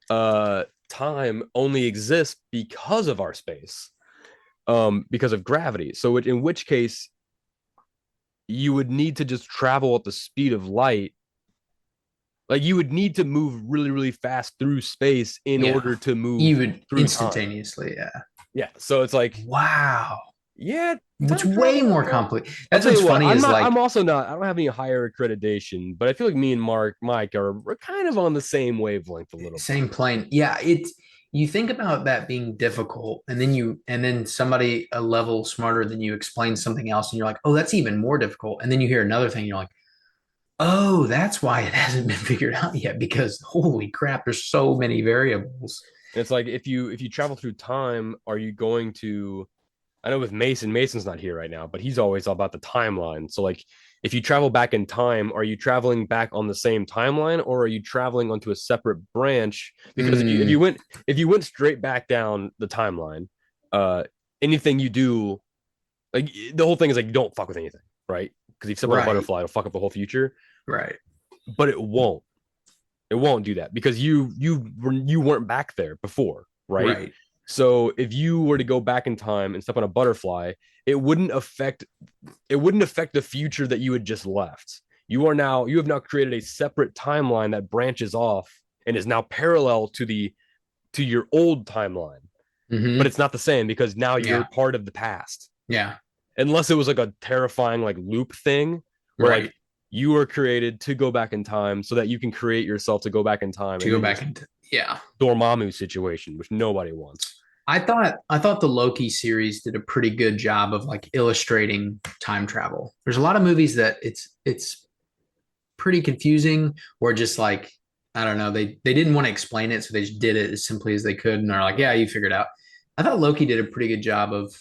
unless time only exists because of our space, because of gravity. So in which case you would need to just travel at the speed of light. Like you would need to move really, really fast through space in Yeah, order to move even through time. instantaneously. Yeah. Yeah. So it's like, Wow. yeah, It's time way travel, more you know. complicated. I'll That's tell what's you what, funny is I'm like also not, I don't have any higher accreditation, but I feel like me and Mike are we're kind of on the same wavelength a little bit. same plane. Yeah, it's you think about that being difficult, and then somebody a level smarter than you explains something else, and you're like, oh, that's even more difficult. And then you hear another thing, and you're like, oh, that's why it hasn't been figured out yet, because holy crap, there's so many variables. And it's like if you travel through time, are you going to I know with Mason's not here right now, but he's always all about the timeline. So like if you travel back in time, are you traveling back on the same timeline or are you traveling onto a separate branch? Because Mm, if you went straight back down the timeline, uh anything you do, like the whole thing is like you don't fuck with anything, right? Because if you step on a right, butterfly, it'll fuck up the whole future. right, But it won't. It won't do that because you weren't back there before, right? right. So if you were to go back in time and step on a butterfly, it wouldn't affect it wouldn't affect the future that you had just left. You have now created a separate timeline that branches off and is now parallel to your old timeline. But Hmm. it's not the same because now you're Yeah, part of the past. yeah, Unless it was like a terrifying like loop thing where right. like you were created to go back in time so that you can create yourself to go back in time To and go then back just into yeah. Dormammu situation, which nobody wants. I thought the Loki series did a pretty good job of like illustrating time travel. There's a lot of movies that it's pretty confusing or just like I don't know, they didn't want to explain it, so they just did it as simply as they could, and they're like, yeah, you figured it out. I thought Loki did a pretty good job of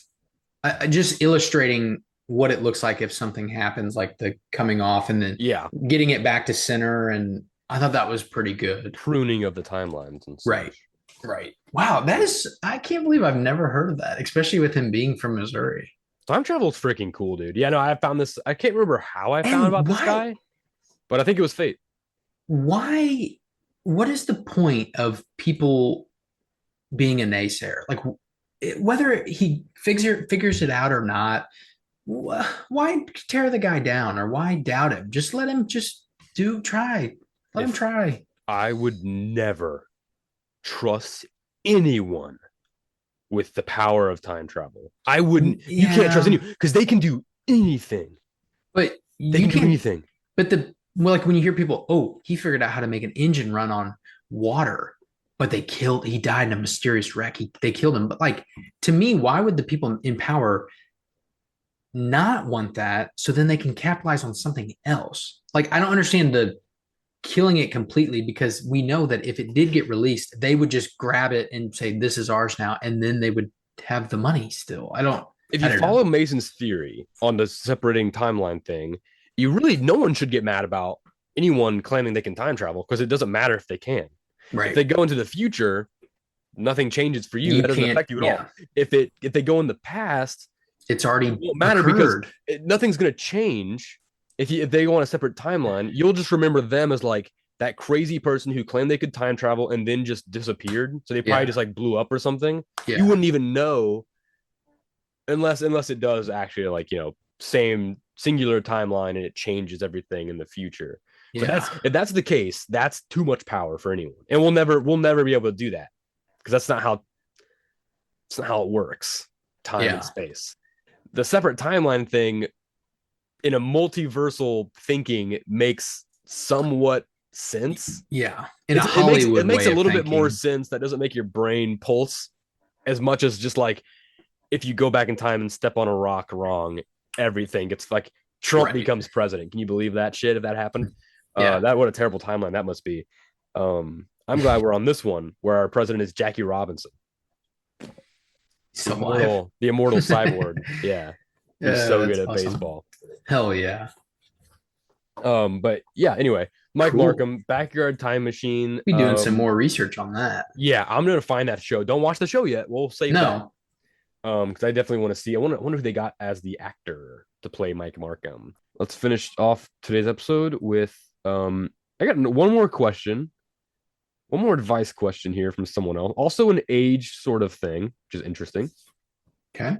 just illustrating what it looks like if something happens, like the coming off and then Yeah, getting it back to center, and I thought that was pretty good. pruning of the timelines and Right. such. Right. Wow, that is I can't believe I've never heard of that, especially with him being from Missouri. Time travel is freaking cool, dude. Yeah, no, I found this. I can't remember how I found And about this guy, but I think it was fate. why what is the point of people being a naysayer? Like whether he figures it out or not, why tear the guy down or why doubt him? Just let him just do try. Let him If try. I would never trust anyone with the power of time travel. I wouldn't. You can't trust Yeah, anyone because they can do anything. but They you can do can't. anything. But the well, like when you hear people, oh, he figured out how to make an engine run on water, but he died in a mysterious wreck. They killed him. But like to me, why would the people in power not want that so then they can capitalize on something else? Like I don't understand the killing it completely because we know that if it did get released, they would just grab it and say this is ours now, and then they would have the money still. If I you don't know. follow Mason's theory on the separating timeline thing, you really no one should get mad about anyone claiming they can time travel because it doesn't matter if they can. If Right. they go into the future, nothing changes for you. You That doesn't can't, affect you at all. yeah. If they go in the past, It's it already won't matter because occurred. nothing's going to change. If they go on a separate timeline, you'll just remember them as like that crazy person who claimed they could time travel and then just disappeared. So they probably Yeah. just like blew up or something. You Yeah. wouldn't even know unless it does actually like same singular timeline and it changes everything in the future. But Yeah. if that's the case, that's too much power for anyone, and we'll never be able to do that because that's not how. It's not how it works. Time and Yeah. space. The separate timeline thing in a multiversal thinking makes somewhat sense. Yeah. In a It Hollywood makes way a of little bit more thinking. sense. That doesn't make your brain pulse as much as just like if you go back in time and step on a rock wrong, everything gets like Trump Right. becomes president. Can you believe that shit if that happened? Yeah. That what a terrible timeline that must be. I'm glad we're on this one where our president is Jackie Robinson, Still alive. the immortal cyborg. Yeah, who's Yeah, so good that's at awesome. baseball. Hell yeah. But yeah, anyway, Mike Cool. Markham, Backyard Time Machine. Be doing some more research on that. Yeah, I'm gonna find that show. Don't watch the show yet. We'll save that. No. Because I definitely want to see. I wonder who they got as the actor to play Mike Markham. Let's finish off today's episode with I got one more question, one more advice question here from someone else. Also an age sort of thing, which is interesting. Okay.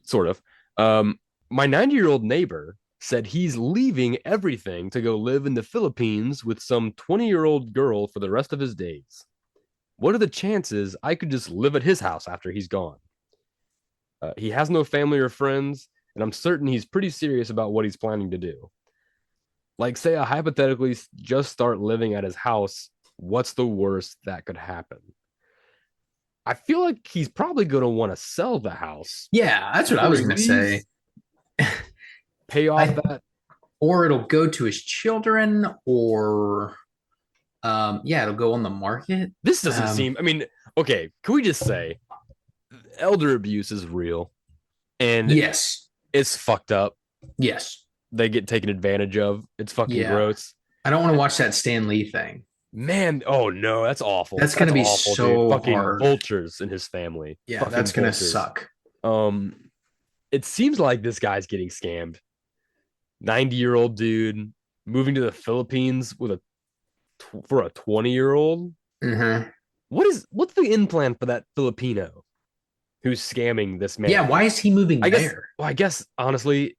Sort of. My 90-year-old neighbor said he's leaving everything to go live in the Philippines with some 20-year-old girl for the rest of his days. What are the chances I could just live at his house after he's gone? He has no family or friends, and I'm certain he's pretty serious about what he's planning to do. Like, say I hypothetically just start living at his house, what's the worst that could happen? I feel like he's probably going to want to sell the house. Yeah, that's what I was going to say. Pay off that. Or it'll go to his children, or it'll go on the market. This doesn't seem, I mean, okay, can we just say elder abuse is real, and yes, it's fucked up. Yes, they get taken advantage of. It's fucking gross. I don't want to watch that Stan Lee thing, man. Oh no, that's awful. That's gonna be awful, so dude. Fucking hard. vultures in his family. Yeah, fucking that's gonna suck. It seems like this guy's getting scammed. 90-year-old dude moving to the Philippines with for a 20-year-old. Mm-hmm. What's the in plan for that Filipino who's scamming this man? Yeah, why is he moving there? I guess honestly,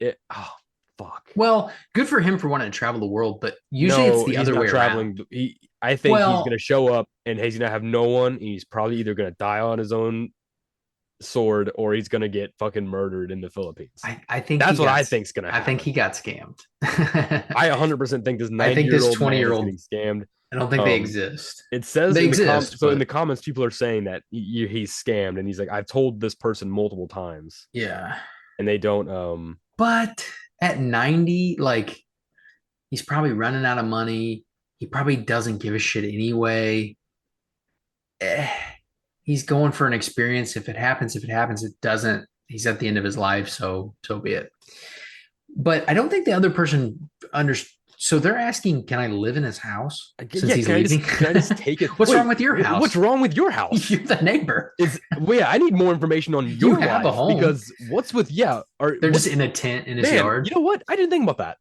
fuck. Well, good for him for wanting to travel the world, but usually it's the other way around. I think he's going to show up and he's going to have no one. And he's probably either going to die on his own sword or he's going to get fucking murdered in the Philippines. I think that's what I think's going to happen. I think he got scammed. I 100% think this 90-year-old 20-year-old is getting scammed. I don't think they exist. It says they exist. So in the comments, people are saying that he's scammed, and he's like, I've told this person multiple times. Yeah, and they don't. But at 90, like, he's probably running out of money. He probably doesn't give a shit anyway. He's going for an experience. If it happens, it doesn't. He's at the end of his life, so be it. But I don't think the other person understands. So they're asking, can I live in his house since he's leaving? Can I just take it? What's wrong with your house? What's wrong with your house? You're the neighbor. I need more information on your have life a home. because what's with they're just in a tent in his yard. You know what? I didn't think about that.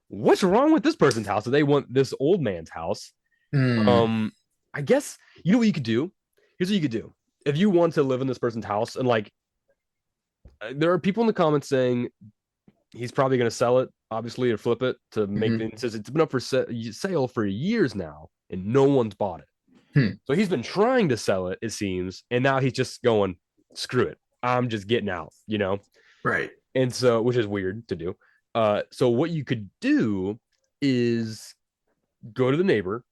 What's wrong with this person's house? Do they want this old man's house? I guess you know what you could do. Here's what you could do. If you want to live in this person's house, and like, there are people in the comments saying he's probably going to sell it, obviously, or flip it to make it. It says it's been up for sale for years now, and no one's bought it. So he's been trying to sell it, it seems, and now he's just going, screw it. I'm just getting out, you know? Right. And so, which is weird to do. So what you could do is go to the neighbor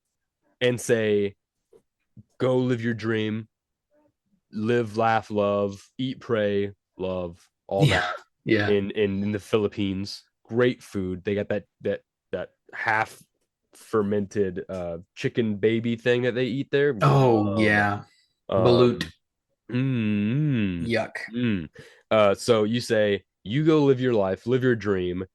and say, go live your dream, live, laugh, love, eat, pray, love, all that. Yeah. In the Philippines, great food. They got that half fermented chicken baby thing that they eat there. Yeah. Balut. Yuck. So you say, you go live your life, live your dream.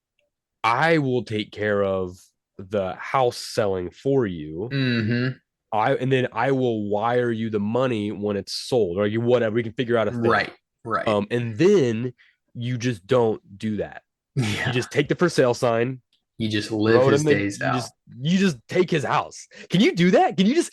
I will take care of the house selling for you. And then I will wire you the money when it's sold, or whatever. We can figure out a thing. Right. And then you just don't do that. Yeah. You just take the for sale sign. You just live his days out. You just take his house. Can you do that? Can you just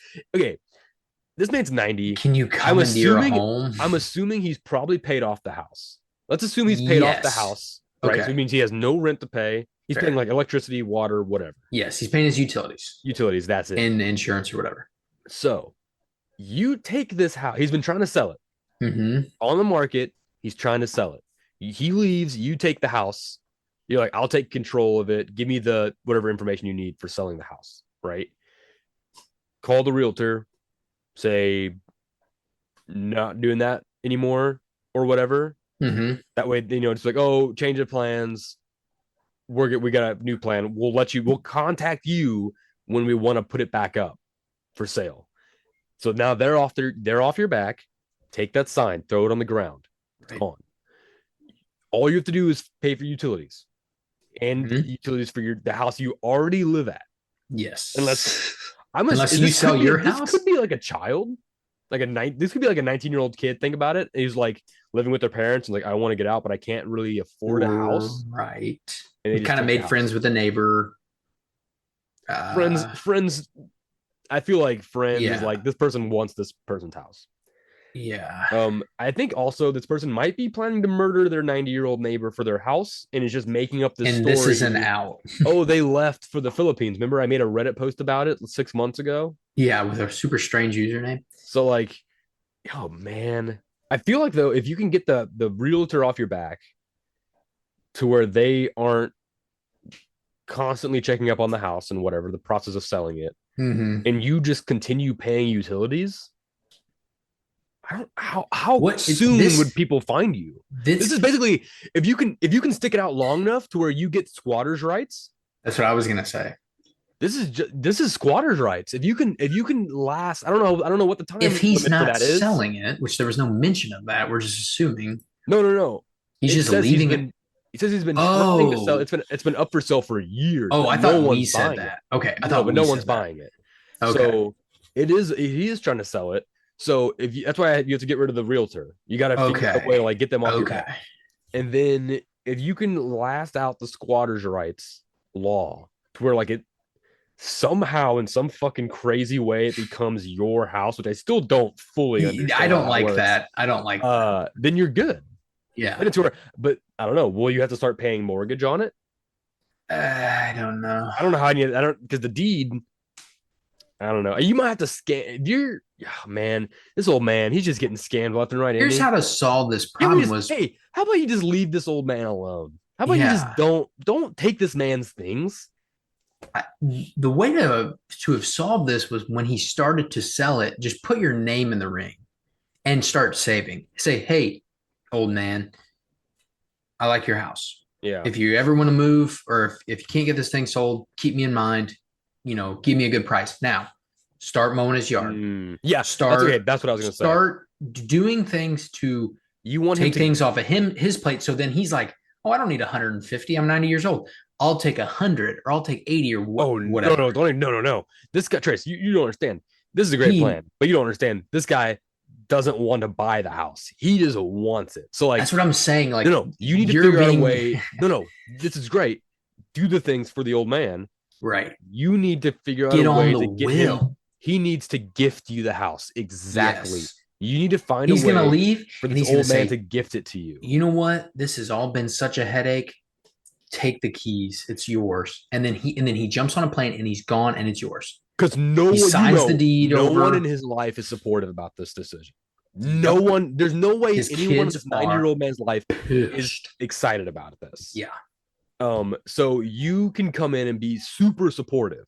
this man's 90. Can you come into your home? I'm assuming he's probably paid off the house. Let's assume he's paid off the house. Right. Okay. So it means he has no rent to pay. He's paying like electricity, water, whatever. Yes, he's paying his utilities. That's it. And insurance or whatever. So you take this house. He's been trying to sell it. on the market. He's trying to sell it. He leaves. You take the house. You're like, I'll take control of it. Give me the whatever information you need for selling the house, right? Call the realtor, say, not doing that anymore or whatever. That way, it's like, oh, change of plans. We got a new plan. We'll contact you when we want to put it back up for sale. So now they're off your back. Take that sign, throw it on the ground. It's gone. All you have to do is pay for utilities and utilities for the house you already live at. Yes. Unless you sell your house. This could be like a child, this could be like a 19-year-old kid. Think about it. He's like living with their parents and like, I want to get out, but I can't really afford a house. Right. And we kind of made friends with a neighbor. Friends. I feel like friends is like, this person wants this person's house. Yeah. I think also this person might be planning to murder their 90-year-old neighbor for their house and is just making up this story. And this is an out. Oh, they left for the Philippines. Remember, I made a Reddit post about it 6 months ago. Yeah, with a super strange username. So like, oh man, I feel like though, if you can get the realtor off your back to where they aren't constantly checking up on the house and whatever the process of selling it, and you just continue paying utilities. How soon would people find you? This is basically if you can stick it out long enough to where you get squatters' rights. That's what I was gonna say. This is squatters' rights. If you can last, I don't know what the time. If he's not selling it, which there was no mention of that, we're just assuming. No. He's just leaving it. He says he's been trying to sell. It's been up for sale for years. Oh, I thought we said that. Okay, I thought, but no one's buying it. Okay. So he is trying to sell it. So that's why you have to get rid of the realtor. You got to figure out a way to like get them off your back. And then if you can last out the squatters' rights law to where like it somehow in some fucking crazy way it becomes your house, which I still don't fully understand. I don't like that. I don't like that. Then you're good. Yeah. And it's where, but I don't know. Will you have to start paying mortgage on it? I don't know. I don't know how because the deed. I don't know. You might have to scan. Man, this old man, he's just getting scammed left and right. Here's how to solve this problem hey, how about you just leave this old man alone? How about you just don't take this man's things? The way to have solved this was when he started to sell it, just put your name in the ring and start saving. Say, hey, old man, I like your house. Yeah. If you ever want to move or if you can't get this thing sold, keep me in mind. Give me a good price. Now, start mowing his yard. Yeah, that's okay. That's what I was going to say. Start doing things to take things off of his plate. So then he's like, oh, I don't need 150. I'm 90 years old. I'll take 100 or I'll take 80 or whatever. No. This guy, Trace, you don't understand. This is a great plan, but you don't understand. This guy doesn't want to buy the house. He just wants it. So like, that's what I'm saying. Like, no, you need to figure out a way. No, this is great. Do the things for the old man. Right. You need to figure out a way to get him. He needs to gift you the house. Exactly. Yes. You need to find a way. He's going to leave for this old man to gift it to you. You know what? This has all been such a headache. Take the keys. It's yours. And then he jumps on a plane and he's gone and it's yours. Because he signs the deed over. No one in his life is supportive about this decision. No one. There's no way anyone in this 90-year-old man's life is excited about this. Yeah. So you can come in and be super supportive.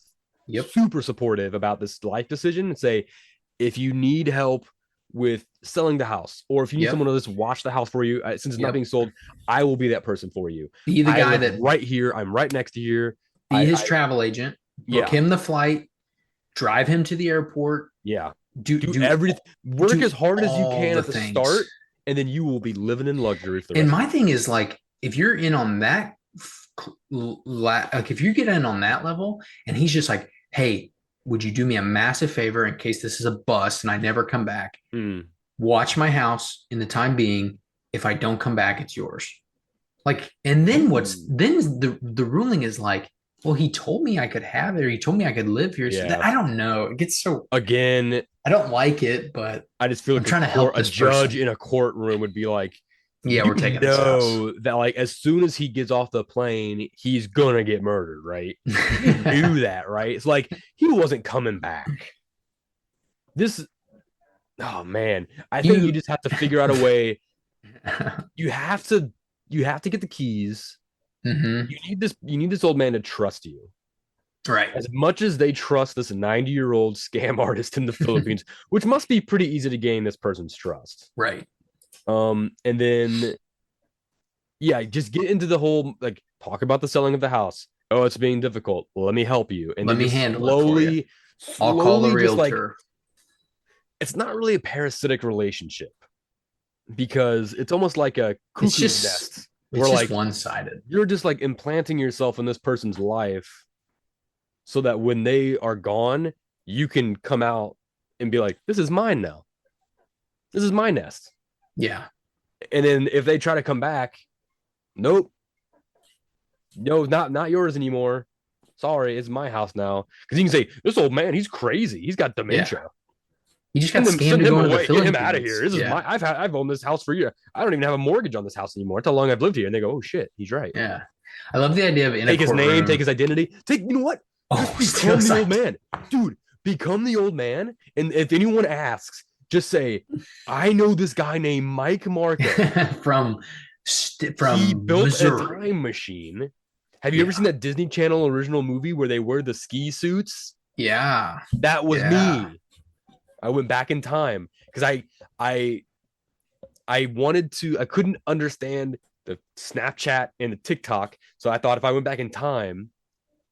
Yep. Super supportive about this life decision and say, if you need help with selling the house, or if you need someone to just watch the house for you, since it's not being sold, I will be that person for you. Be the guy that right here. I'm right next to here. Be his travel agent. Book him the flight. Drive him to the airport. Yeah. Do everything. Work as hard as you can at the start, and then you will be living in luxury. And my thing is like, if you're in on that, like if you get in on that level, and he's just like, hey, would you do me a massive favor in case this is a bust and I never come back? Watch my house in the time being. If I don't come back, it's yours. Like, and then the ruling is like, well, he told me I could have it, or he told me I could live here. So I don't know. It gets so again. I don't like it, but I just feel like I'm trying to help a judge in a courtroom would be like, yeah, we're taking this house. That like as soon as he gets off the plane, he's gonna get murdered, right? You knew that, right? It's like he wasn't coming back. This Oh man, I think you You just have to figure out a way. You have to you have to get the keys. hmm You need this old man to trust you. Right. As much as they trust this 90-year-old scam artist in the Philippines, which must be pretty easy to gain this person's trust. Right. And then yeah, just get into the whole like talk about the selling of the house. Oh, it's being difficult. Let me help you. And Let then me just handle it for you. I'll call the slowly just like realtor. it's not really a parasitic relationship because it's almost like a It's cuckoo's just nest it's where just like one-sided. you're just like implanting yourself in this person's life so that when they are gone, you can come out and be like, this is mine now. This is my nest. Yeah. And then if they try to come back, nope, no, not yours anymore. Sorry, it's my house now. Because you can say, this old man, he's crazy. He's got Yeah. dementia. You just got scammed Send to him go into the away. Get him out of here. Philippines. This is Yeah. my I've owned this house for years. I don't even have a mortgage on this house anymore. That's how long I've lived here. And they go, oh shit, he's right. Yeah. I love the idea of in a Take his name, take courtroom. his identity. You know what? Just Oh, become the old suicide man. Dude, become the old man. And if anyone asks, just say, I know this guy named Mike Marco. from He from built a Missouri. time machine. Have you ever seen Yeah. that Disney Channel original movie where they wear the ski suits? Yeah. That was Yeah. me. I went back in time because I I wanted to I couldn't understand the Snapchat and the TikTok. So I thought if I went back in time,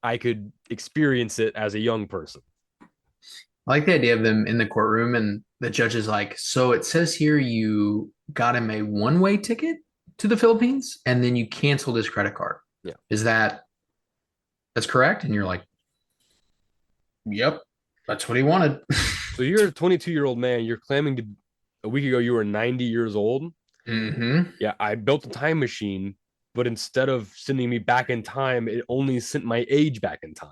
I could experience it as a young person. I like the idea of them in the courtroom and the judge is like, so it says here you got him a one-way ticket to the Philippines and then you canceled his credit card. Yeah. Is that's correct? And you're like, yep, that's what he wanted. So you're a 22-year-old man. You're claiming to a week ago you were 90 years old. hmm Yeah, I built a time machine, but instead of sending me back in time, it only sent my age back in time.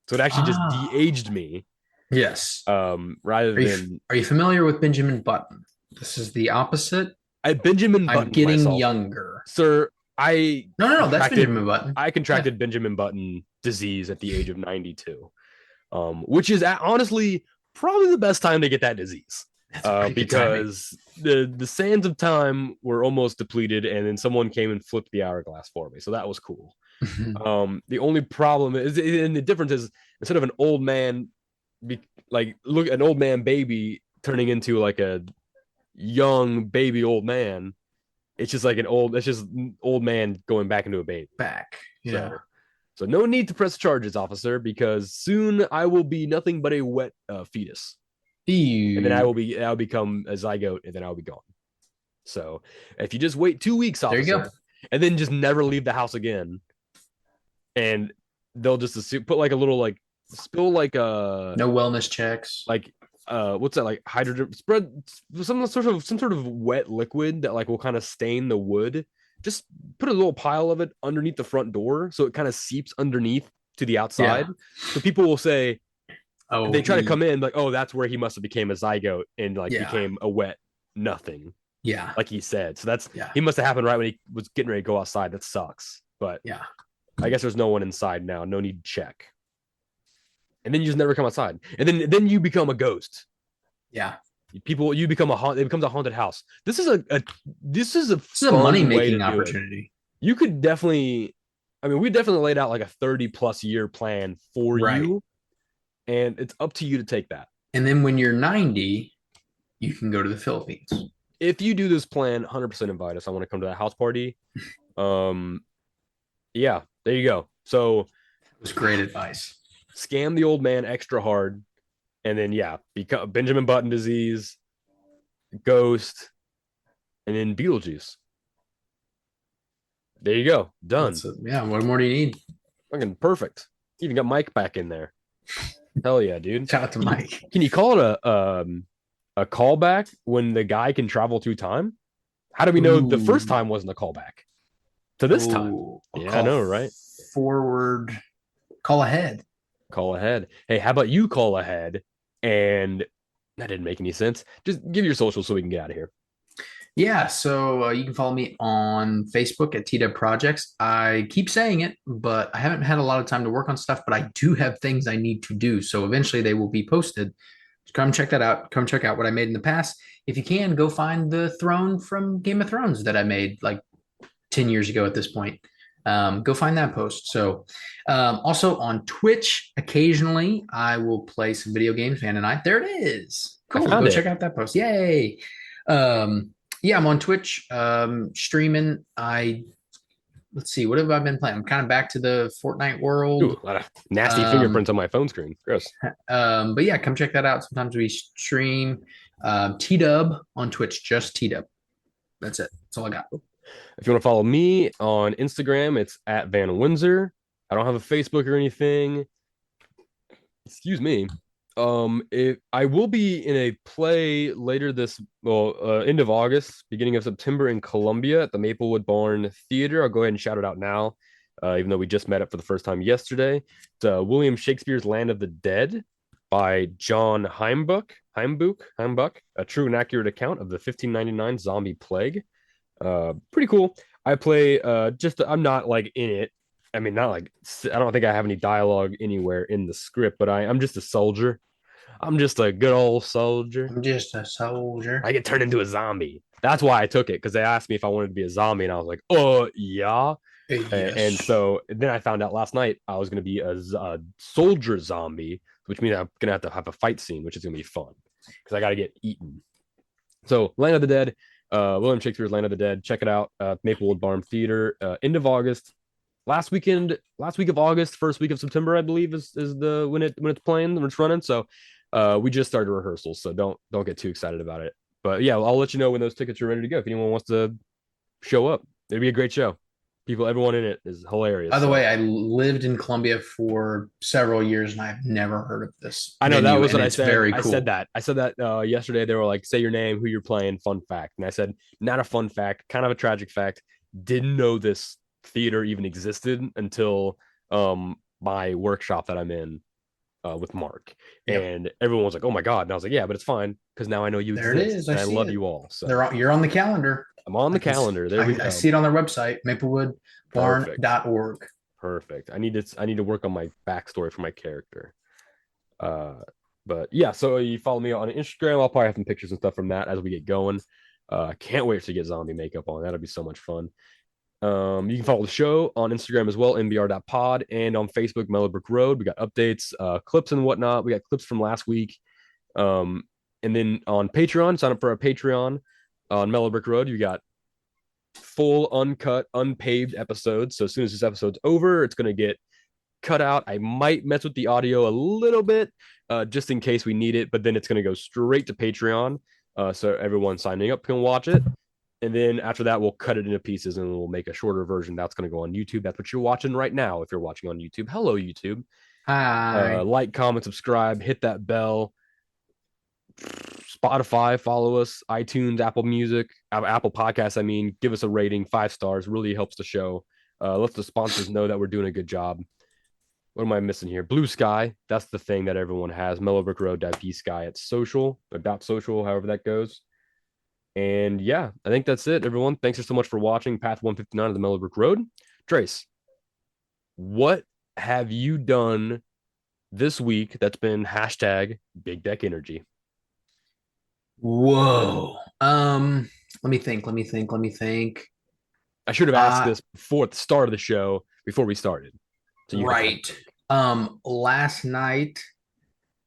So it actually just Ah, de-aged me, yes. rather Are you than are you familiar with Benjamin Button? This is the opposite. I Benjamin I'm Buttoned getting myself, younger. sir. I No, no, no. That's contracted Benjamin Button. I Yeah, contracted Benjamin Button disease at the age of 92, which is honestly probably the best time to get that disease, that's a pretty good timing. because the sands of time were almost depleted, and then someone came and flipped the hourglass for me, so that was cool. The only problem is, and the difference is, instead of an old man, like look an old man baby turning into like a young baby old man, it's just like it's just old man going back into a baby. Back. Yeah. So, so no need to press charges, officer, because soon I will be nothing but a wet fetus, and then Ew. I'll become a zygote, and then I'll be gone. So if you just wait 2 weeks, There you go. officer, and then just never leave the house again, and they'll just assume, put like a little like spill No wellness checks. like what's that, like hydrogen spread, some sort of wet liquid that like will kind of stain the wood. Just put a little pile of it underneath the front door so it kind of seeps underneath to the outside. Yeah. So people will say, Oh, they try to come in like, oh, that's where he must have became a zygote and like yeah. became a wet nothing, Yeah. like he said. So that's Yeah. he must have happened right when he was getting ready to go outside. That sucks, but Yeah. I guess there's no one inside now. No need to check. And then you just never come outside. And then you become a ghost. Yeah. People, you become it becomes a haunted house. This is a This is a money fun way to making do it. opportunity. You could definitely, I mean, we definitely laid out like a 30+ year plan for Right. you, and it's up to you to take that. And then when you're 90, you can go to the Philippines. If you do this plan, 100% invite us. I want to come to that house party. Um, yeah, there you go. So It was great advice. scam the old man extra hard, and then yeah, become Benjamin Button disease, ghost, and then Beetlejuice. There you go. Done. Yeah. What more do you need? Fucking perfect. Even got Mike back in there. Hell yeah, dude. Shout out to Mike. Can you call it a callback when the guy can travel through time? How do we know the first time wasn't a callback to this time? Yeah, I know, right? Forward. Call ahead. Call ahead. Hey, how about you call ahead? And that didn't make any sense. Just give your social so we can get out of here. Yeah, so you can follow me on Facebook at TDub Projects. I keep saying it, but I haven't had a lot of time to work on stuff, but I do have things I need to do. So eventually they will be posted. Come check that out. Come check out what I made in the past. If you can, go find the throne from Game of Thrones that I made like 10 years ago at this point. Go find that post. So, also on Twitch, occasionally I will play some video games. Van and I. There it is. I Cool. found Go it. check out that post. Yay. Yeah, I'm on Twitch streaming. Let's see, what have I been playing? I'm kind of back to the Fortnite Ooh, world. a lot of nasty Um, fingerprints on my phone screen. Gross. but yeah, come check that out. Sometimes we stream TDub on Twitch, just TDub. That's it. That's all I got. If you want to follow me on Instagram, it's at Van Windsor. I don't have a Facebook or anything. Excuse me. I will be in a play later this end of August, beginning of September in Columbia at the Maplewood Barn Theater. I'll go ahead and shout it out now, even though we just met up for the first time yesterday. It's William Shakespeare's Land of the Dead by John Heimbuch, a true and accurate account of the 1599 zombie plague. Pretty cool. I play I'm not like in it. I mean, not like I don't think I have any dialogue anywhere in the script, but I'm just a soldier. I'm just a good old soldier. I'm just a soldier. I get turned into a zombie. That's why I took it, because they asked me if I wanted to be a zombie, and I was like, oh yeah. And Yes. so then I found out last night I was going to be a soldier zombie, which means I'm going to have a fight scene, which is going to be fun because I got to get eaten. So Land of the Dead, William Shakespeare's Land of the Dead. Check it out, Maplewood Barn Theater, end of August. Last week of August, first week of September, I believe is the when it's playing, when it's running. So we just started rehearsals, so don't get too excited about it. But yeah, I'll let you know when those tickets are ready to go. If anyone wants to show up, it'd be a great show. Everyone in it is hilarious. By the So way, I lived in Columbia for several years and I've never heard of this I know that venue, was and what I it's said. very I said cool. that. I said that yesterday. They were like, "Say your name, who you're playing, fun fact." And I said, "Not a fun fact, kind of a tragic fact. Didn't know this theater even existed until my workshop that I'm in with Mark." Yep. And everyone was like, "Oh my god!" And I was like, "Yeah, but it's fine because now I know you There it exist is. I and I see love it. you all." So You're on the calendar. I'm on the calendar. There we I go. see it on their website, Perfect. maplewoodbarn.org. Perfect. I need to work on my backstory for my character. Uh, but yeah, so you follow me on Instagram. I'll probably have some pictures and stuff from that as we get going. Can't wait to get zombie makeup on. That'll be so much fun. You can follow the show on Instagram as well, mbr.pod, and on Facebook, Mellow Brick Road. We got updates, clips and whatnot. We got clips from last week. Um, and then on Patreon, sign up for our Patreon on Mellow Brick Road. You got full, uncut, unpaved episodes. So as soon as this episode's over, it's gonna get cut out. I might mess with the audio a little bit, just in case we need it, but then it's going to go straight to Patreon. So everyone signing up can watch it. And then after that, we'll cut it into pieces and we'll make a shorter version. That's going to go on YouTube. That's what you're watching right now. If you're watching on YouTube, hello, YouTube. Hi. Like, comment, subscribe, hit that bell. Spotify, follow us, iTunes, Apple Music, Apple Podcasts. I mean, give us a rating, 5 stars. Really helps the show. Lets the sponsors know that we're doing a good job. What am I missing here? BLUESKY. That's the thing that everyone has. Mellow Brick Road .bsky at social or dot social, however that goes. And yeah, I think that's it, everyone. Thanks so much for watching Path 159 of the Mellow Brick Road. Trace, what have you done this week that's been hashtag Big Deck Energy? Whoa. Let me think. Let me think. Let me think. I should have asked Uh, this before the start of the show, before we started. So you had time to right. think. Last night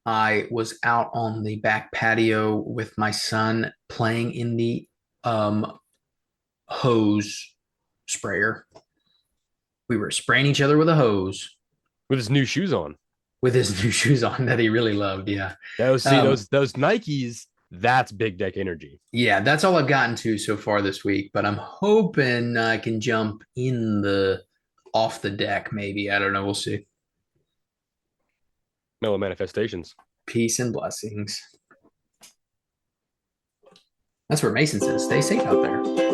I was out on the back patio with my son playing in the um hose sprayer. We were spraying each other with a hose With his new shoes on. with his new shoes on that he really loved. Yeah. Those Um, those Nikes, that's Big Deck Energy. yeah, that's all I've gotten to so far this week, but I'm hoping I can jump in the off the deck, maybe. I don't know. We'll see. Mellow Manifestations. Peace and blessings. That's where Mason says, stay safe out there.